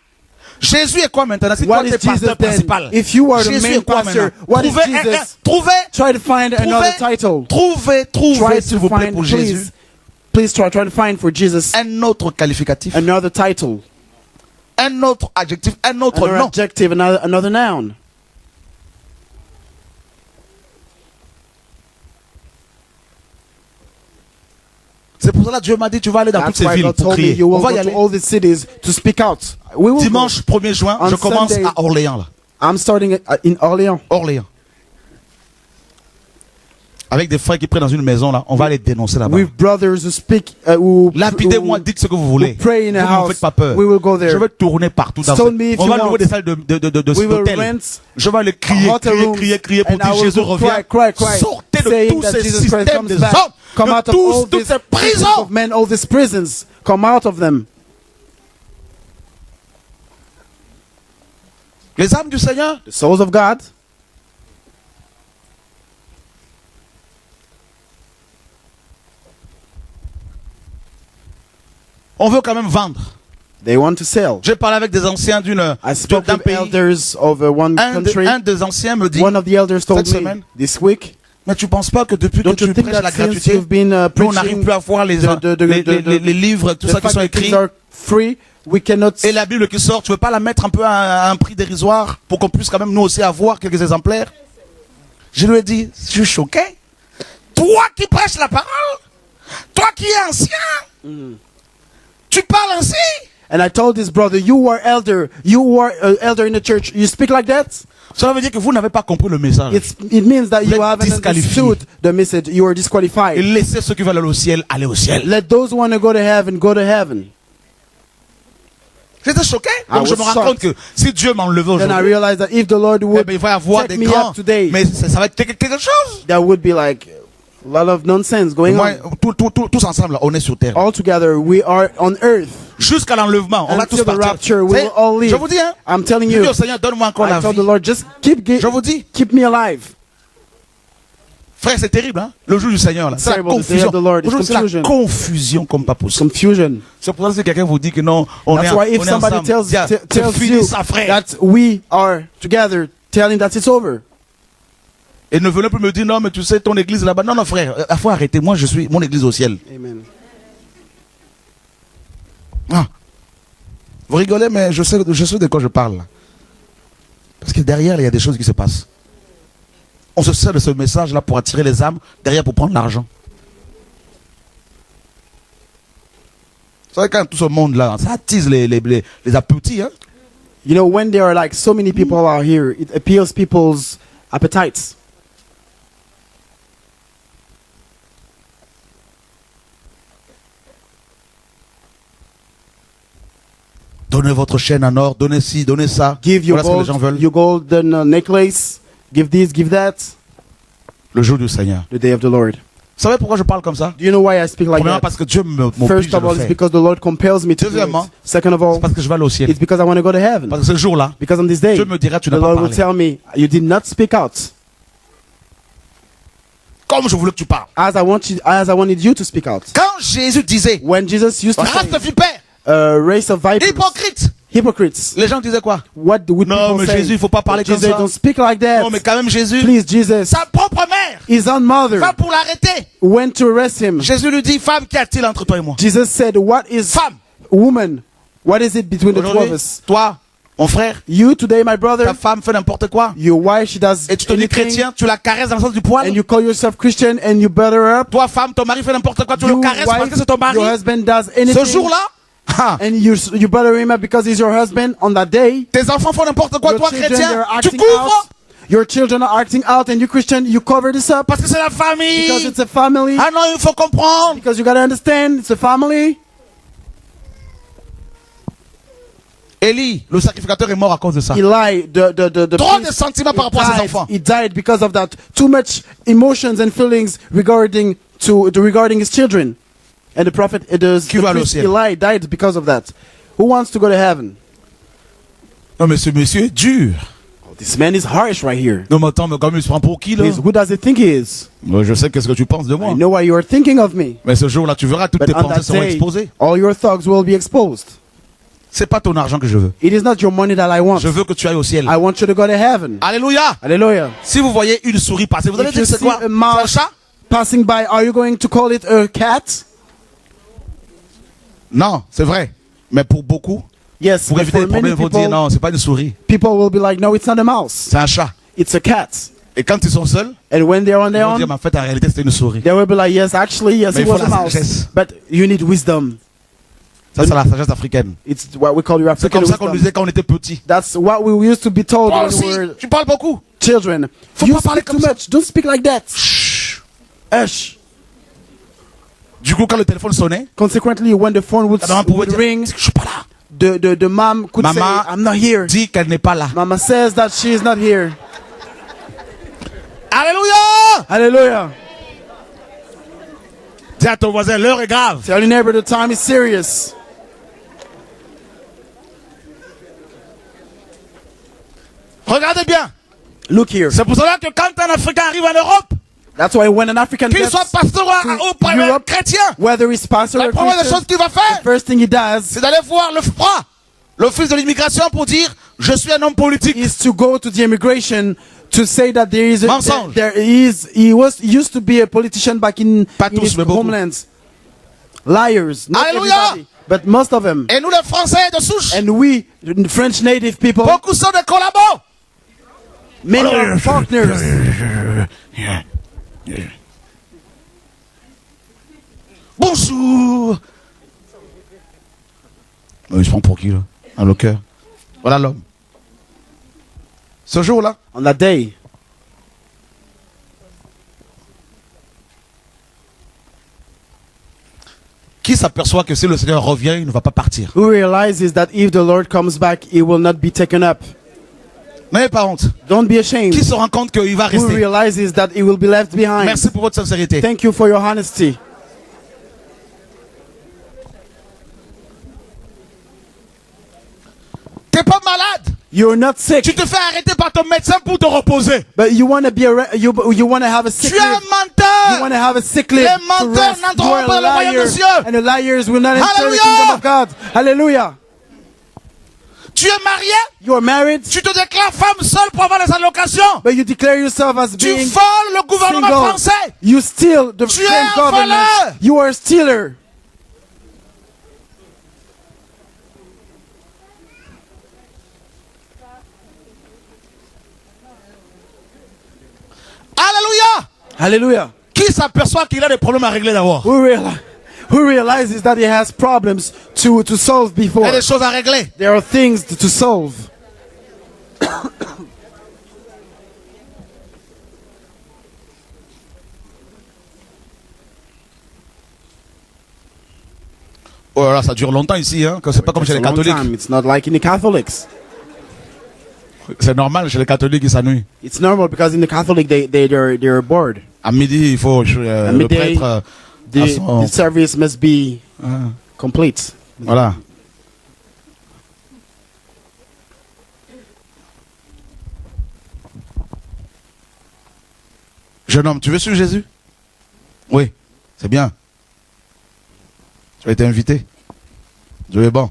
Jésus est quoi maintenant? C'est What toi is le pasteur Jesus then? principal. If you are the Jésus main est quoi pastor, maintenant? what is Trouvez, Jesus? trouvez, Try to find another title. trouvez, Try s'il to vous plaît, find, pour Jésus, please try to find for Jesus un autre qualificatif, another title, un autre adjectif, un autre another nom. adjective, another noun. C'est pour cela que Dieu m'a dit, tu vas aller dans toutes That's ces why villes God pour told me crier. you On will va y go to aller. all these cities to speak out. We will go. Dimanche 1er juin, On je commence Sunday. à Orléans, là. I'm starting in Orléans. Orléans. Avec des frères qui prennent dans une maison, là, on va les dénoncer là-bas. With brothers who speak, Lapidez-moi, dites ce que vous voulez. who pray in a Vous ne me house. faites pas peur. We will go there. Je vais tourner partout dans Stone me if on you va louer want. des salles We will d'hôtel. rent Je vais aller crier, hotel crier, rooms, crier, crier pour and dire I will Jésus go revient. cry, Sortez de saying tous that ces Jesus Christ systèmes comes des back. hommes, Come out de of all tous, toutes these ces systems prisons. of men, all these prisons. Come out of them. Les âmes du Seigneur, The souls of God. on veut quand même vendre. They want to sell. J'ai parlé avec des anciens I spoke d'un with pays. elders of one country. Un des anciens me dit, One of the elders told cette me semaine, this week, mais tu penses pas que depuis que don't you tu think prêches la that since gratuité, you've been nous on preaching n'arrive plus à voir les the livres, tout the ça qui fact sont that things écrits. are free, we cannot. Et la Bible qui sort, tu veux pas la mettre un peu à un prix dérisoire pour qu'on puisse quand même nous aussi avoir quelques exemplaires? Je lui ai dit, je suis choqué. Toi qui prêches la parole, toi qui es ancien, tu parles ainsi? And I told this brother, you are elder in the church. You speak like that? Cela veut dire que vous n'avez pas compris le message. It means that Vous you êtes haven't disqualifié. understood the message. You are Et disqualified. laissez ceux qui veulent aller au ciel aller au ciel. Let those who want to go to heaven go to heaven. J'étais choqué. I Donc je was me rends shocked. compte que si Dieu m'enlevait Then I aujourd'hui, realized that if the Lord eh would ben, il va y avoir take des me grands. up today, Mais ça va être quelque chose. there would be like a lot of nonsense going Moi, on. tous ensemble, là, on est sur terre. All together, we are on earth. Jusqu'à l'enlèvement, on va tous Until the partir. rapture, we Vous savez, will all leave. je vous dis, hein, I'm telling je you. dis au Seigneur, donne-moi encore la I told vie. the Lord, just Je vous dis, keep me alive. frère, c'est terrible, hein, le jour du Seigneur, là. C'est la Terrible, the day confusion. of the Lord is Aujourd'hui, c'est la confusion. confusion comme pas possible. Confusion. C'est pour ça que si quelqu'un vous dit que non, on That's est, why if on est somebody ensemble, tells c'est fini you ça, frère. that we are together, tell him that it's over. Et ne venez plus me dire, non, mais tu sais, ton église là-bas. Non, non, frère, il faut arrêter. Moi, je suis mon église au ciel. Amen. Ah. Vous rigolez, mais je sais de quoi je parle. Là. Parce que derrière, il y a des choses qui se passent. On se sert de ce message-là pour attirer les âmes, derrière pour prendre l'argent. Vous savez, quand tout ce monde-là, ça attise les appétits. Hein? You know, when there are like so many people out here, it appeals people's appetites. Donnez votre chaîne en or, donnez ci, donnez ça. Give your Voilà ce que les gens veulent. golden necklace. Give this, give that. Le jour du Seigneur. The day of the Lord. Vous savez pourquoi je parle comme ça? Do you know why I speak like Premièrement, that? parce que Dieu m'oblige First à of all, le it's faire. because the Lord compels me to do it. Deuxièmement, Second of C'est all, parce que je vais aller au ciel. it's because I want to go to heaven. Parce que ce jour-là, Because on this day, Dieu me dira, tu the n'as pas Lord will parlé. tell me, you did not speak out Comme je voulais que tu parles. as I wanted you to speak out. Quand Jésus disait, When Jesus used to race de say, vipères, race of vipers, hypocrite, hypocrites, les gens disaient quoi? what would Non, people mais say? Jésus, il faut pas parler comme Jesus, ça. don't speak like that. Non, mais quand même, Jésus, Please, Jesus, sa propre mère his own mother va pour l'arrêter. went to arrest him. Jésus lui dit, femme, qu'y a-t-il entre toi et moi? Jesus said, what is Femme. woman? What is it between the two of Aujourd'hui, us? toi, Mon frère, You today, my brother, ta femme fait n'importe quoi. your wife, she does Et tu te dis anything, chrétien, tu la caresses dans le sens du poil. and you call yourself Christian and you butter her up. Toi, femme, ton mari fait n'importe quoi, tu You le caresses parce wife, que c'est ton mari. your husband does Ce anything, jour-là, ah, and you butter him up because he's your husband. On that day, tes enfants font n'importe quoi, your toi, children, chrétien, they're tu acting couvres out. Your children are acting out, and you Christian, you cover this up parce que c'est la because famille. it's a family. Ah non, il faut comprendre. Because you gotta understand, it's a family. Élie, le sacrificateur, est mort à cause de ça. Eli, the Trop de priest, sentiments par rapport à ses enfants. he died because of that. Too much emotions and feelings regarding his children. And the prophet, Qui va au priest ciel? Eli died because of that. Who wants to go to heaven? Non, mais ce monsieur est dur. Oh, this man is harsh right here. Non, mais attends, mais quand même, il se prend pour qui, là? Who does he think he is? Moi, je sais qu'est-ce que tu penses de moi. I know what you are thinking of me. Mais ce jour-là, tu verras, toutes But tes on pensées that seront day, exposées. all your thoughts will be exposed. C'est pas ton argent que je veux. It is not your money that I want. Je veux que tu ailles au ciel. I want you to go to heaven. Alléluia. Hallelujah. Si vous voyez une souris passer, vous allez If you dire c'est see quoi? a C'est un mouse chat? passing by, are you going to call it a cat? Non, c'est vrai. Mais pour beaucoup, Yes, pour but éviter les for many problèmes, ils vont dire people, non, c'est pas une souris, people will be like, no, it's not a mouse. c'est un chat. It's a cat. Et quand ils sont seuls, And when they're on ils their vont dire, own, mais en fait, en réalité, c'était une souris. they will be like, yes, actually, yes, Mais it il faut was a la mouse. sagesse. But you need wisdom. Ça, c'est la sagesse africaine. It's what we call your C'est African comme ça qu'on wisdom. disait quand on était petit. That's what we used to be told Toi when aussi, we were tu parles beaucoup. children. Faut You pas parler speak too comme ça. much. Don't speak like that. Chut. Hush. Du coup, quand le téléphone sonnait, Consequently, when the phone would, ta maman pouvait would dire, ring, je suis pas là. the mom could Maman say, I'm not here. dit qu'elle n'est pas là. Mama says that she is not here. Alléluia! Hallelujah. Dis à ton voisin, l'heure est grave. Tell your neighbor the time is serious. Regardez bien. Look here. C'est pour cela que quand un Africain arrive en Europe, That's why when an African qu'il gets soit pasteur ou pas Europe, chrétien, whether he's pastor la or première des Christian, choses qu'il va the faire, first thing he does c'est d'aller voir le FRA, l'office de l'immigration, pour dire je suis un homme politique. is to go to the immigration to say that there is a, Mensonge. he used to be a politician back in Pas tous, his mais beaucoup. homelands. Liars, not Alléluia. everybody, but most of them. Et nous les Français de souche, And we, the French native people, beaucoup sont des collabos. many are partners. Bonjour. Il se prend pour qui là? Un locker. Voilà l'homme. Ce jour-là, On that day, qui s'aperçoit que si le Seigneur revient, il ne va pas partir? who realizes that if the Lord comes back, he will not be taken up. N'ayez pas honte. Don't be ashamed. Qui se rend compte qu'il va Who rester? realizes that he will be left behind. Merci pour votre sincérité. Thank you for your honesty. T'es pas malade. You're not sick, Tu te fais arrêter par ton médecin pour te reposer. but you want to be you want to have a sick Tu es un leave. You menteur. want to have a sick leave. Les to menteurs rest. n'entreront You are pas a dans le royaume liar, des cieux. and the liars will not enter the Hallelujah. kingdom of God. Hallelujah. Tu es marié. You are married, Tu te déclares femme seule pour avoir les allocations. but you declare yourself as Tu being voles le gouvernement single. français. You steal the Tu es French un government. voleur. You are a stealer. Alléluia. Hallelujah. Qui s'aperçoit qu'il a des problèmes à régler d'abord? Who realizes that he has problems to solve Il y before? a des choses à régler. There are things to solve. Oh là là, ça dure longtemps ici, hein. C'est pas comme chez les It's a long catholiques. time. It's not like in the Catholics. C'est normal chez les catholiques, ils s'ennuient. It's normal because in the Catholic they're bored. À midi, il faut À le midi, prêtre. à son- The service must be Ah, complete. voilà. Jeune homme, tu veux suivre Jésus? Oui, c'est bien. Tu as été invité. Dieu est bon.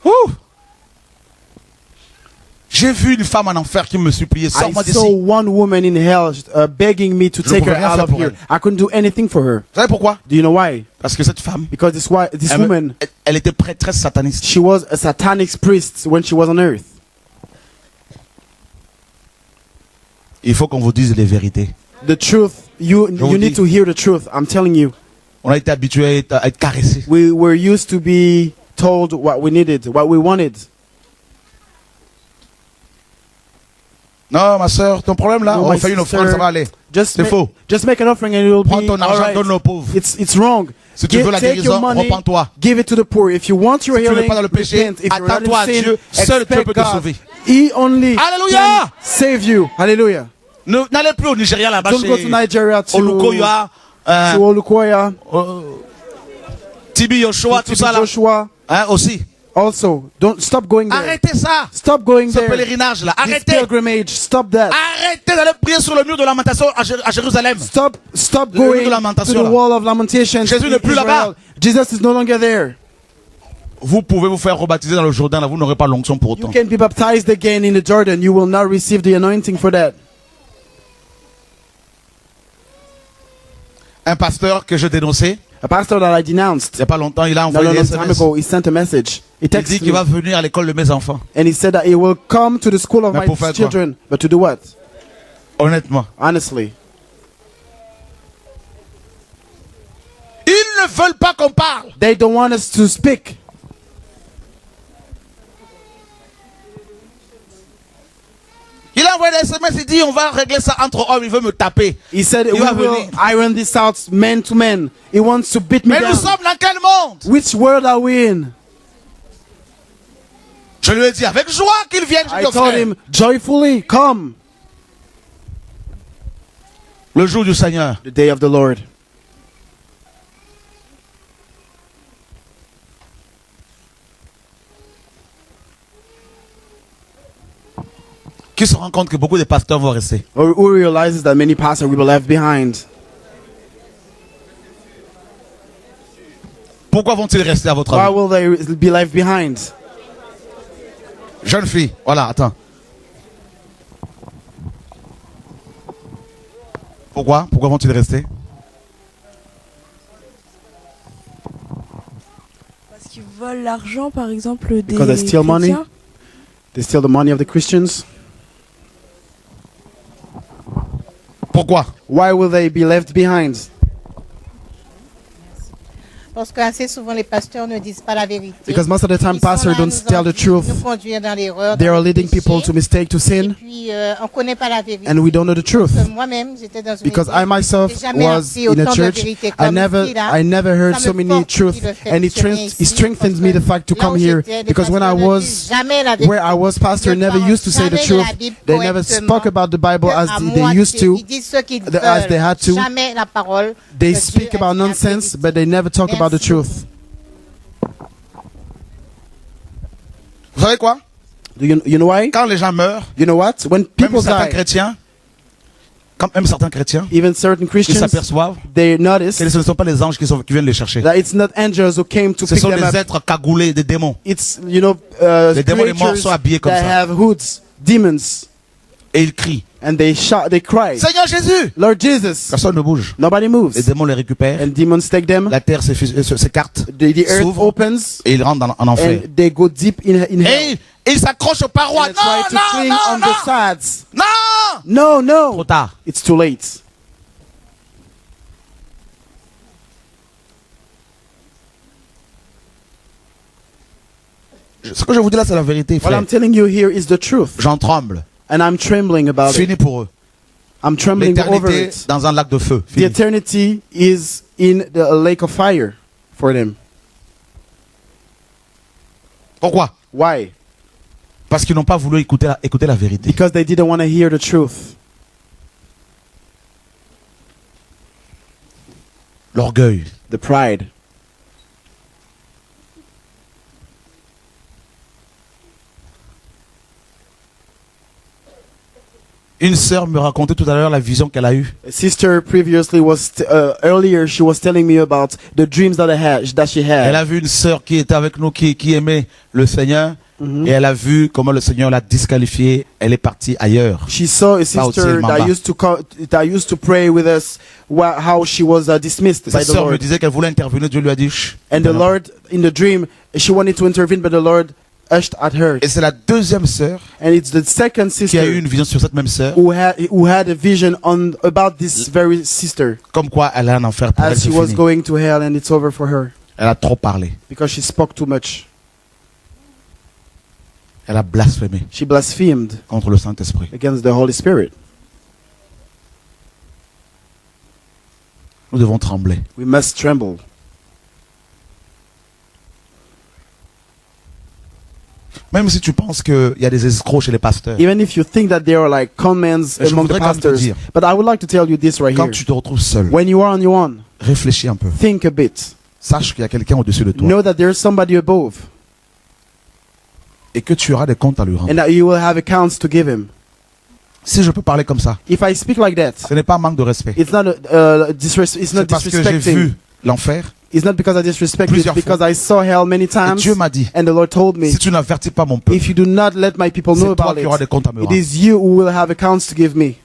Ouh! J'ai vu une femme en enfer qui me suppliait, I sors-moi saw d'ici. one woman in hell begging me to Je ne take her pouvais rien out faire of pour here. elle. I couldn't do anything for her. Vous savez pourquoi? Do you know why? Parce que cette femme, Because this elle, woman, elle était prêtresse sataniste. she was a satanic priest when she was on earth. Il faut qu'on vous dise les vérités. The truth, you vous need dis. to hear the truth. I'm telling you. On a été habitué à être caressé. We were used to be told what we needed, what we wanted. Non, ma soeur, ton problème là, No, on my fait une offrande, sister, ça va aller. Just C'est faux. Just make an offering and it will Prends be ton all argent, right. donne aux pauvres. It's wrong. Si tu veux la Take your guérison, money, repens-toi. give it to the poor. If you want your Si tu n'es healing, pas dans le péché, repent. If you're not attends-toi in à sin, Dieu. Seul Dieu expect peut te God. sauver. He only Alléluia! can save you. Hallelujah. N'allez plus au Nigeria là-bas Don't go to chez Nigeria to Olukoya, Olukoya, Tibi Yoshua, tout to ça là. Joshua. Hein, aussi. Also, don't stop going there. Arrêtez ça. Stop going Ce there. pèlerinage là. This Arrêtez. pilgrimage. Stop that. Arrêtez d'aller prier sur le mur de lamentation à Jérusalem. Stop Le mur going de lamentation, to the là. wall of lamentation. Jésus in n'est plus Israel. là-bas. Jesus is no longer there. Vous pouvez vous faire rebaptiser dans le Jourdain là, vous n'aurez pas l'onction pour You autant. can be baptized again in the Jordan. You will not receive the anointing for that. Un pasteur que je dénonçais, A pastor that I denounced il n'y a pas longtemps, il a not envoyé a des long time SMS. ago, he sent a message. He Il dit texted qu'il me va venir à l'école de mes enfants. and he said that he will come to the school of Mais my pour faire quoi? children. But to do what? Honnêtement. Honestly. Ils ne veulent pas qu'on parle. They don't want us to speak. Il a envoyé des SMS, il dit on va régler ça entre hommes, il veut me taper. He said, Il we va will venir. iron this out man to man. He wants to beat me Mais nous down. sommes dans quel monde? Which world are we in? Je lui ai dit avec joie qu'il vienne. Je I lui ai dit, told frère, him, joyfully, come. le jour du Seigneur, The day of the Lord. qui se rend compte que beaucoup de pasteurs vont rester. Who realizes that many pastors will be left behind. Pourquoi vont-ils rester à votre Why avis? will they be left behind? Jeune fille, voilà, attends. Pourquoi? Pourquoi vont-ils rester? Parce qu'ils volent l'argent, par exemple, des Because they steal money. chrétiens. They steal the money of the Christians. Pourquoi? Why will they be left behind? Parce qu'assez souvent les pasteurs ne disent pas la vérité. Because most of the time Ils sont pastors là, don't nous tell the truth. nous conduire dans l'erreur. They dans are le leading people péché. to mistake, to Et sin, puis on connaît pas la vérité. and we don't know the truth. Moi-même, j'étais dans une Because I église, myself j'ai jamais was appris in a autant de church, vérité I comme never, ici, là. I never heard Ça so me many fortifie truth, le fait and de it venir ici, strengthens me the fact to parce que come là où here. j'étais, les Because when I pasteurs ne was disent jamais la vérité. where I was pastor, Ils never parlent used to say the jamais de truth. la Bible They never correctement, spoke about the Bible que as à they moitié. used to. Ils disent ce qu'ils As they had to. veulent, jamais la parole. They de speak Dieu about est la nonsense, vérité. but they never talk about the Merci. truth. Vous savez quoi? You know why? Quand les gens meurent, You know what? When même people certains die, chrétiens, quand même certains chrétiens, even certain ils Christians, s'aperçoivent they notice que ce ne sont pas les anges qui viennent les chercher. that it's not angels who came to Ce pick sont them des up. êtres cagoulés, des démons. It's, Les démons des morts creatures sont habillés comme that ça. have hoods, demons, Et ils crient. and they shout, they cry, Seigneur Jésus! Lord Jesus. Personne ne bouge. Nobody Les moves. démons les récupèrent. And demons take them. La terre s'écarte. The earth s'ouvre. opens, Et ils rentrent en enfer. and they go deep in hell. Et ils s'accrochent aux parois. And they try to cling Non, on non, the sides. non! No, Trop no. tard. It's too late. Ce que je vous dis là, c'est la vérité, What frère. I'm telling you here is the truth. J'en tremble. And I'm trembling about it. Fini pour eux. I'm trembling over L'éternité it. dans un lac de feu. The Fini. eternity is in the lake of fire for them. Pourquoi? Why? Parce qu'ils n'ont pas voulu écouter la vérité. Because they didn't want to hear the truth. L'orgueil. The pride. Une sœur me racontait tout à l'heure la vision qu'elle a eue. A sister previously earlier she was telling me about the dreams that she Elle had. a vu une sœur qui était avec nous, qui aimait le Seigneur. et elle a vu comment le Seigneur l'a disqualifiée. Elle est partie ailleurs. She saw a sister that used to pray with us, how she was dismissed Sa by the sœur me Lord. disait qu'elle voulait intervenir. Dieu lui a dit chut. And the Lord, in the dream, she wanted to intervene, but the Lord hushed at her. Et c'est la deuxième sœur And it's the second qui a eu sister une vision sur cette même sœur, who had a vision about this very sister, comme quoi elle a un enfer pour elle. as C'est she was fini. going to hell, and it's over for her Elle a trop parlé. because she spoke too much. Elle a blasphémé She blasphemed contre le Saint-Esprit. against the Holy Spirit. Nous devons trembler. We must tremble. Même si tu penses qu'il y a des escrocs chez les pasteurs, Even if you think that there are like comments Je among the voudrais quand même te pastors. dire, But I would like to tell you this right quand here. tu te retrouves seul, When you are on your own, réfléchis un peu. think a bit. Sache qu'il y a quelqu'un au-dessus de toi Know that there's somebody above, et que tu auras des comptes à lui rendre. and that you will have accounts to give him. Si je peux parler comme ça, If I speak like that, ce n'est pas un manque de respect. it's not it's not C'est parce que j'ai disrespecting. vu l'enfer. It's not because I disrespect it, Plusieurs because fois. I saw hell many Et times, Dieu m'a dit, and the Lord told me, si tu n'avertis pas mon peuple, if you do not let my people know c'est toi about qui auras des it, comptes à me it rendre. is you who will have accounts to give me.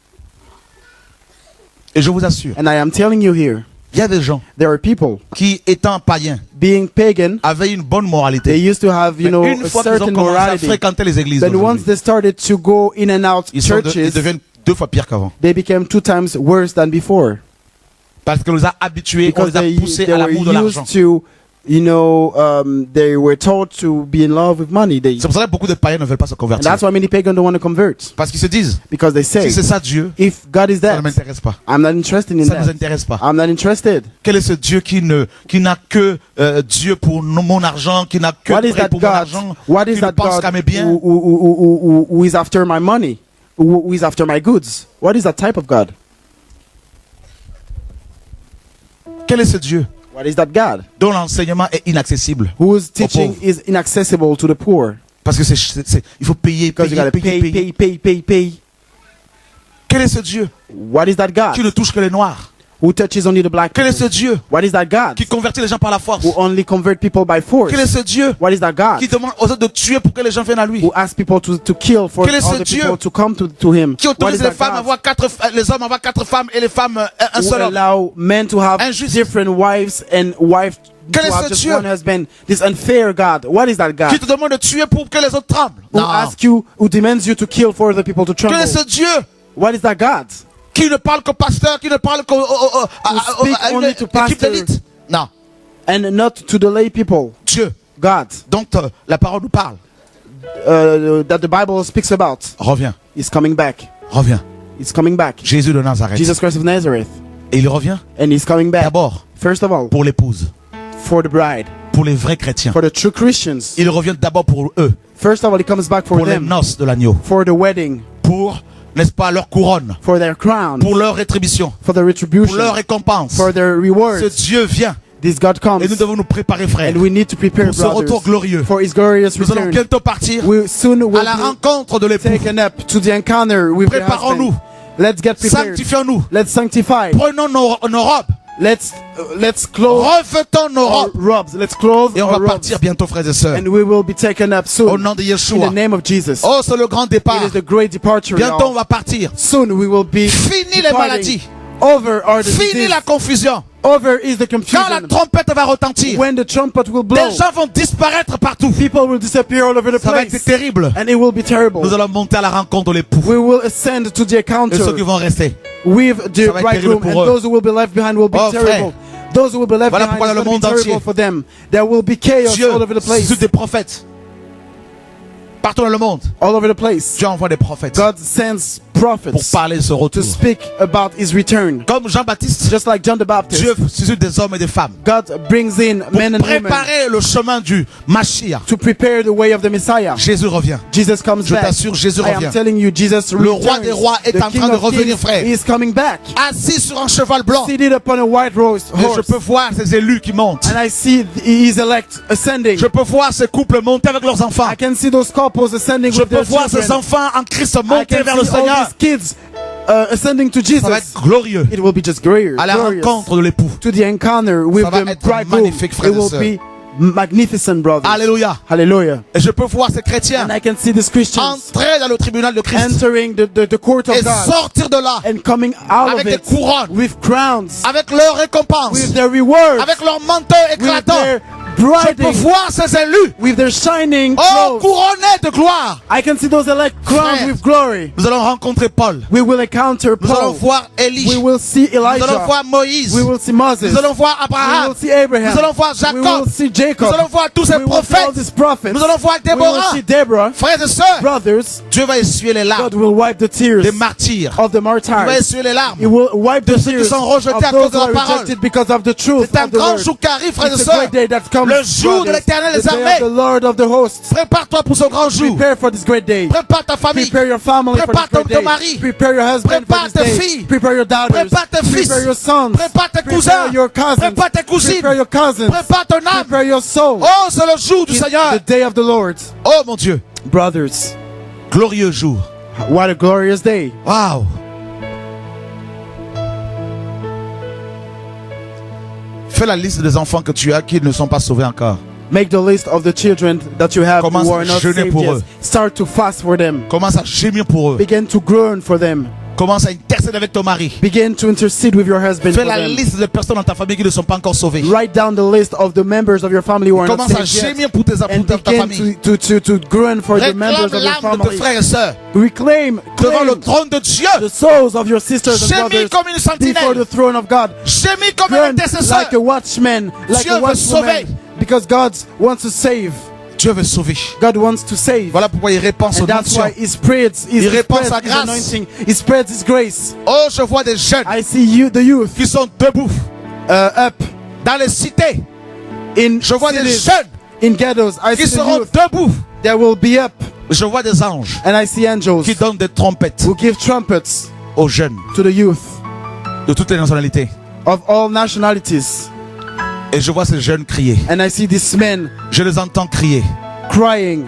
Et je vous assure, And I am telling you here, il y a des gens there are people qui, étant païens, being pagan, avaient une bonne they moralité. used to have, you know, Mais une a fois qu'ils ont certain commencé à morality. fréquenter les églises, But once aujourd'hui, they started to go in and out ils churches, deviennent 2 fois pires qu'avant. they became 2 times worse than before. Parce qu'on les a habitués, on Because les a poussés they à were l'amour de l'argent. used to, you know, they were told to be in love with money. C'est pour ça que beaucoup de païens ne veulent pas se And convertir. that's why many pagans don't want to convert. Parce qu'ils se disent, Because they say, si c'est ça Dieu, if God is ça ne that, m'intéresse pas. I'm not interested in Ça ne nous that. intéresse pas. I'm not interested. Quel est ce Dieu qui n'a que Dieu pour mon argent, qui n'a que What is prêt that pour mon God? argent, What qui is ne that pense God qu'à mes biens? who is after my money? Who is after my goods? What is that type of God? Quel est ce Dieu What is that God? dont l'enseignement est inaccessible? Whose teaching pauvres. is inaccessible to the poor? Parce que il faut payer, Because you payer, gotta payer, payer. pay. Quel est ce Dieu What is that qui God? ne touche que les noirs? Who touches only the black Quel est ce people? Dieu What is that God? qui convertit les gens par la force? Who only convert people by force? Quel est ce Dieu What is that God? qui demande aux autres de tuer pour que les gens viennent à lui? Who asks people to kill for Quel est ce other Dieu people to come to him? Qui What is autorise les that femmes à God? avoir les hommes à avoir 4 femmes et les femmes un Who seul homme? allow men to have Injuste. different wives and wife to Quel est have ce just Dieu? one husband? This unfair God. What is that God? Qui te demande de tuer pour que les autres tremblent? Who asks you, who demands you to kill for other people to Quel tremble? est ce Dieu What is that God? qui ne parle qu'au pasteur, qui ne parle speak à une only to équipe pastor. d'élite? Non, And not to the lay people. Dieu God, dont la parole nous parle. that the Bible speaks about, Reviens, is coming back. reviens. It's coming back. Jésus de Nazareth. Jesus Christ of Nazareth. Et il revient And he's coming back. d'abord First of all, pour l'épouse, for the bride. pour les vrais chrétiens. For the true Christians. Il revient d'abord pour eux, First of all, he comes back for pour les them. noces de l'agneau, For the wedding. pour, n'est-ce pas, leur couronne, For their crown. pour leur rétribution, For their pour retribution. leur récompense. For their Ce rewards. Dieu vient This God comes. et nous devons nous préparer, frères, And we need to prepare, pour ce retour brothers, glorieux. for his glorious Nous allons return. bientôt partir We soon will à la be rencontre de l'époux. taken up to the encounter with the Préparons-nous. husband. Let's get prepared. Sanctifions-nous. Let's sanctify. Prenons nos robes. Let's clothe Revêtons nos our robes. robes. Let's clothe Et on our va robes. partir bientôt, frères et sœurs. And we will be taken up Au soon. nom de In Yeshua. the name of Jesus. Oh, c'est le grand départ. It is the great departure. Bientôt, on y'all. va partir. Soon we will be Fini les departing. maladies. Over are the Fini disease. la confusion. Over is the Quand la confusion. trompette va retentir, When the trumpet will blow, des gens vont disparaître partout. people will disappear all over the Ça va être place. terrible. And it will be terrible. Nous allons monter à la rencontre de l'époux. We will ascend to the Et encounter ceux qui vont rester. with the Ça va être bridegroom, terrible pour and eux. those who will be left behind will be Oh, terrible. Those who will be left Voilà behind pourquoi dans will le be monde terrible entier, for them. There will be chaos Dieu all over the place. suscite des prophètes. Partout dans le monde, All over the place. Dieu envoie des prophètes God sends pour prophets parler de ce to retour. speak about his return. Comme Jean-Baptiste, Just like John the Baptist, Dieu suscite des hommes et des femmes God brings in men and women préparer le chemin du Mashiach. to prepare the way of the Messiah. Jésus revient. Jesus comes Je back. t'assure, Jésus I am revient. telling you, Jesus Le roi returns. des rois est The en King train de of revenir, Kings frère. is coming back. Assis sur un cheval blanc. Seated upon a white horse. Et je peux voir ces élus qui montent. And I see his elect ascending. Je peux voir ces couples monter avec leurs enfants. I can see those couples ascending Je with peux their voir ces children. enfants en Christ I monter can vers le see all Seigneur. these kids ascending to Ça va Jesus. être glorieux. It will be just glorious. À la rencontre de l'époux. To the encounter with Ça va the être bridegroom. magnifique, frères It et will sœurs. be magnificent brothers. Alléluia. Hallelujah. Et je peux voir ces chrétiens And I can see these Christians entrer dans le tribunal de Christ entering the court of et God sortir de là and coming out avec of des it couronnes, with crowns, avec leur récompense, with their rewards, avec leur manteau with éclatant. their Je peux briding, voir ces élus, with their shining oh, clothes. couronnés de gloire. I can see those elect crowned Frère, with glory. Nous allons rencontrer Paul. We will encounter Nous allons Paul. voir Élie. We will see Nous allons Elijah. voir Moïse. We will see Moses. Nous allons voir We Abraham. will see Abraham. Nous allons voir We Jacob. will see Jacob. Nous allons voir tous ces We will see all prophètes. these prophets. Nous allons voir We will Déborah. see Deborah. Frères et sœurs, Brothers, Dieu va essuyer les larmes God will wipe the tears des martyrs. of the Il va martyrs. essuyer les larmes. He will wipe de the ceux qui tears sont rejetés of à those cause de who la are parole. rejected because of the truth C'est un of the grand word. jour qui arrive, frères et It's a sœurs. great day that comes, Le jour de brothers. l'Éternel des The day of armées. the Lord of the hosts. Prépare-toi pour ce grand jour. Prepare for this great day. Prépare ta famille. Prepare your family for Prépare this great ton day. mari. Prepare your husband Prépare for this tes day. filles. Prepare your daughters. Prépare tes fils. Prepare your sons. Prépare tes cousins. Prepare your cousins. Prépare tes cousines. Prepare your cousins. Prépare ton âme. Prepare your soul. Oh, c'est le jour du It's Seigneur. the day of the Lord. Oh mon Dieu. Brothers, Glorieux jour. what a glorious day. Waouh. Fais la liste des enfants que tu as qui ne sont pas sauvés encore. Make the list of the children that you have Commence who à are not jeûner saved pour yet. eux. Start to fast for them. Commence à gémir pour eux. Begin to groan for them. Commence à intercéder avec ton mari. Begin to intercede with your husband Fais for la them. liste des personnes dans ta famille qui ne sont pas encore sauvées. Write down the list of the members of your family who are not Commence à saved yet. gémir pour ta And famille. begin to groan for the Réclame members of your l'âme de tes family. frères et sœurs Reclaim, devant le claim trône de Dieu. the souls of your sisters and Gémis brothers comme une before sentinelle. the throne of God. Gémis comme un Groan intercesseur. like a watchman, like Dieu a veut watchwoman, sauver. because God wants to save. Dieu veut sauver. God wants to save. Voilà pourquoi il répand son And that's onction. why He spreads His, Il répand spreads sa His grâce. anointing. He spreads His grace. Oh, je vois des jeunes I see you, the youth, qui sont debout up dans les cités. in Je vois des cities, jeunes in ghettos. I qui see the seront youth debout. that will be up, Je vois des anges and I see angels qui donnent des trompettes who give trumpets aux jeunes to the youth de toutes les nationalités. of all nationalities. Et je vois ces jeunes crier. And I see these men Je les entends crier. crying.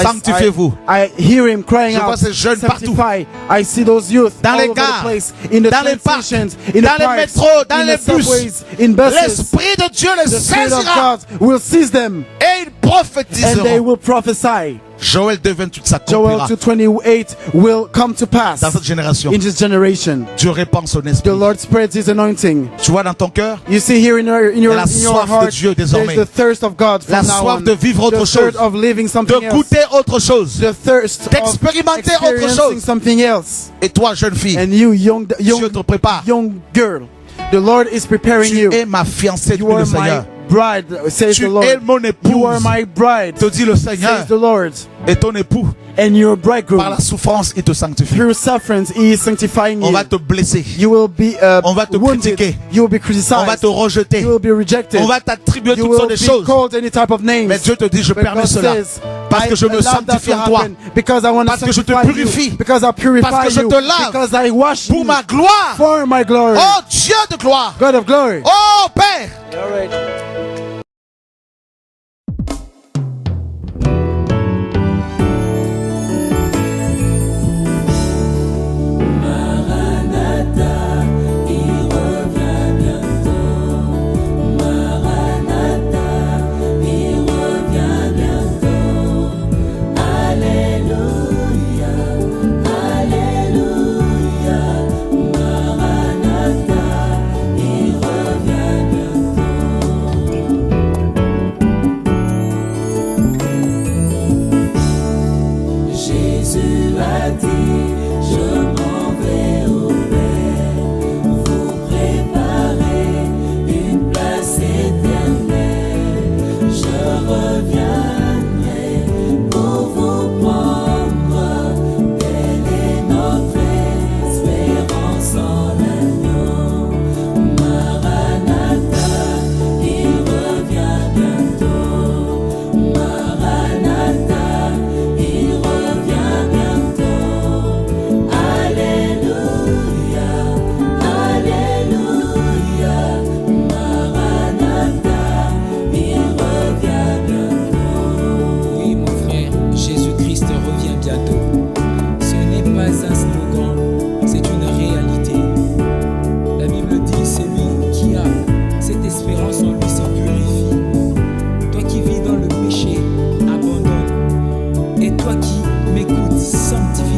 Sanctifiez-vous. I hear him crying Je vois out, ces jeunes sanctify. I see those youth Dans all les over gares, the place, in the dans les train stations, in dans the les parks, métros, dans in les the bus. subways, in buses. L'Esprit de Dieu les The Spirit of saisira God will seize them et ils and they prophétiseront. will prophesy. Joël 2:28 Joel s'accomplira 2:28 will come to pass dans cette génération. in this generation. Dieu répand son The esprit. Lord spreads His anointing. Tu vois dans ton cœur You see here in your la soif de heart, Dieu there's désormais. the thirst of God from La now soif on. de vivre autre The thirst chose. of living something de else. goûter autre chose. The thirst of D'expérimenter autre experiencing chose. something else. Et toi, jeune fille, And you, young Dieu te prépare. girl, the Lord is preparing Tu you. es ma fiancée, You dit le are my Seigneur. bride, says Tu the Lord. es mon épouse, You are my bride, te dit le Seigneur. says the Lord. Et ton époux, And your par bridegroom, la souffrance, il te sanctifie. through sufferance, He is sanctifying On you. va te blesser. You will be On va te wounded. critiquer. You will be On va criticized. te rejeter. You will be rejected. On va t'attribuer You toutes will sortes de be choses. called any type of names. Mais Dieu te dit, je But permets God cela. says, Parce que je me allow that sanctifie to en toi. happen because I want to Parce que je te sanctify purifie. you. Because I purify Parce que je you. te lave. Because I wash Pour you ma gloire. for my glory. Oh Dieu de gloire. God of glory. Oh Père. All right. sanctifié.